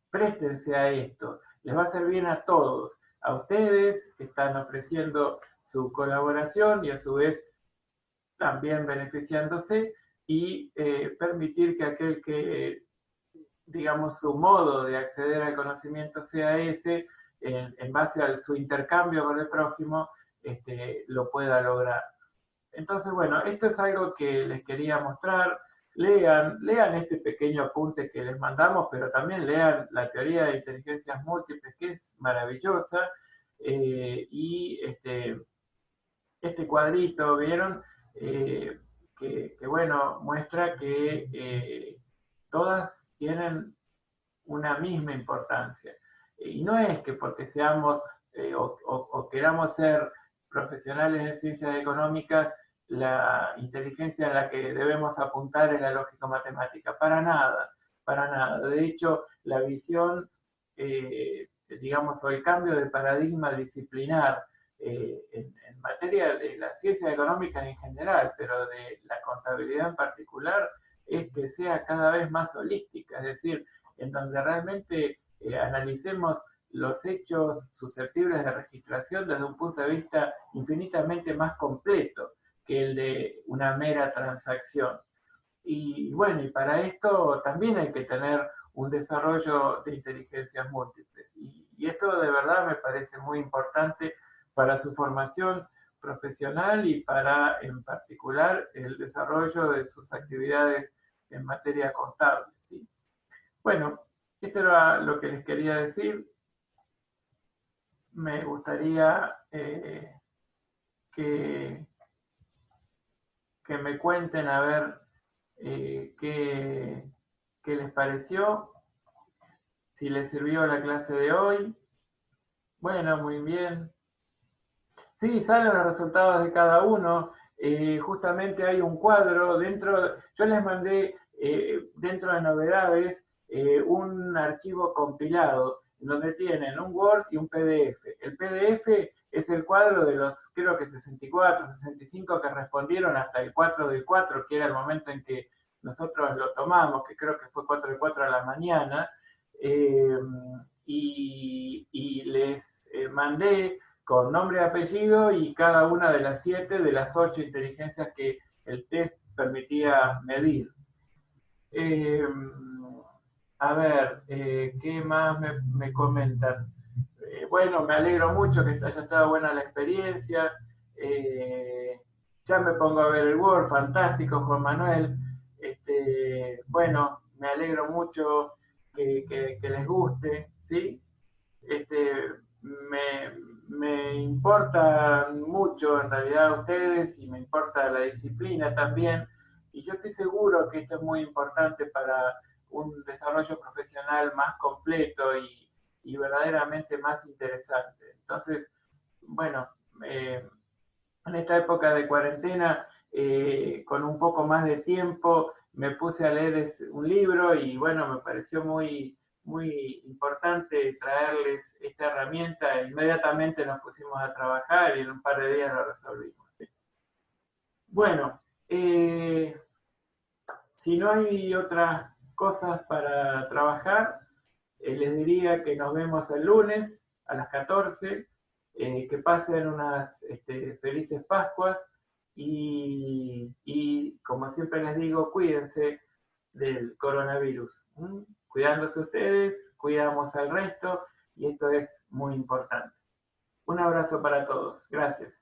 préstense a esto, les va a hacer bien a todos, a ustedes que están ofreciendo su colaboración y a su vez también beneficiándose, y permitir que aquel que, digamos, su modo de acceder al conocimiento sea ese, en base a su intercambio con el prójimo, lo pueda lograr. Entonces, bueno, esto es algo que les quería mostrar. Lean este pequeño apunte que les mandamos, pero también lean la teoría de inteligencias múltiples, que es maravillosa, y este cuadrito, ¿vieron? Que bueno, muestra que todas tienen una misma importancia. Y no es que porque seamos o queramos ser profesionales en ciencias económicas, la inteligencia en la que debemos apuntar es la lógico-matemática. Para nada, para nada. De hecho, la visión, digamos, o el cambio de paradigma disciplinar en materia de las ciencias económicas en general, pero de la contabilidad en particular, es que sea cada vez más holística, es decir, en donde realmente analicemos los hechos susceptibles de registración desde un punto de vista infinitamente más completo que el de una mera transacción. Y bueno, y para esto también hay que tener un desarrollo de inteligencias múltiples. Y esto de verdad me parece muy importante para su formación profesional y para, en particular, el desarrollo de sus actividades en materia contable, ¿sí? Bueno, esto era lo que les quería decir. Me gustaría que me cuenten a ver qué les pareció, si les sirvió la clase de hoy. Bueno, muy bien. Sí, salen los resultados de cada uno. Justamente hay un cuadro dentro, yo les mandé dentro de novedades un archivo compilado donde tienen un Word y un PDF. El PDF es el cuadro de los, creo que 64, 65 que respondieron hasta el 4 del 4, que era el momento en que nosotros lo tomamos, que creo que fue 4 del 4 a la mañana, y les mandé con nombre y apellido y cada una de las 7 de las 8 inteligencias que el test permitía medir. A ver, ¿qué más me comentan? Bueno, me alegro mucho que haya estado buena la experiencia. Ya me pongo a ver el Word, fantástico, Juan Manuel. Bueno, me alegro mucho que les guste, ¿sí? Me importan mucho en realidad a ustedes y me importa la disciplina también. Y yo estoy seguro que esto es muy importante para un desarrollo profesional más completo y verdaderamente más interesante. Entonces, bueno, en esta época de cuarentena, con un poco más de tiempo, me puse a leer un libro y bueno, me pareció muy, muy importante traerles esta herramienta. Inmediatamente nos pusimos a trabajar y en un par de días lo resolvimos. ¿Sí? Bueno, si no hay otras cosas para trabajar, les diría que nos vemos el lunes a las 14, que pasen unas felices Pascuas y, como siempre les digo, cuídense del coronavirus. Cuidándose ustedes, cuidamos al resto y esto es muy importante. Un abrazo para todos. Gracias.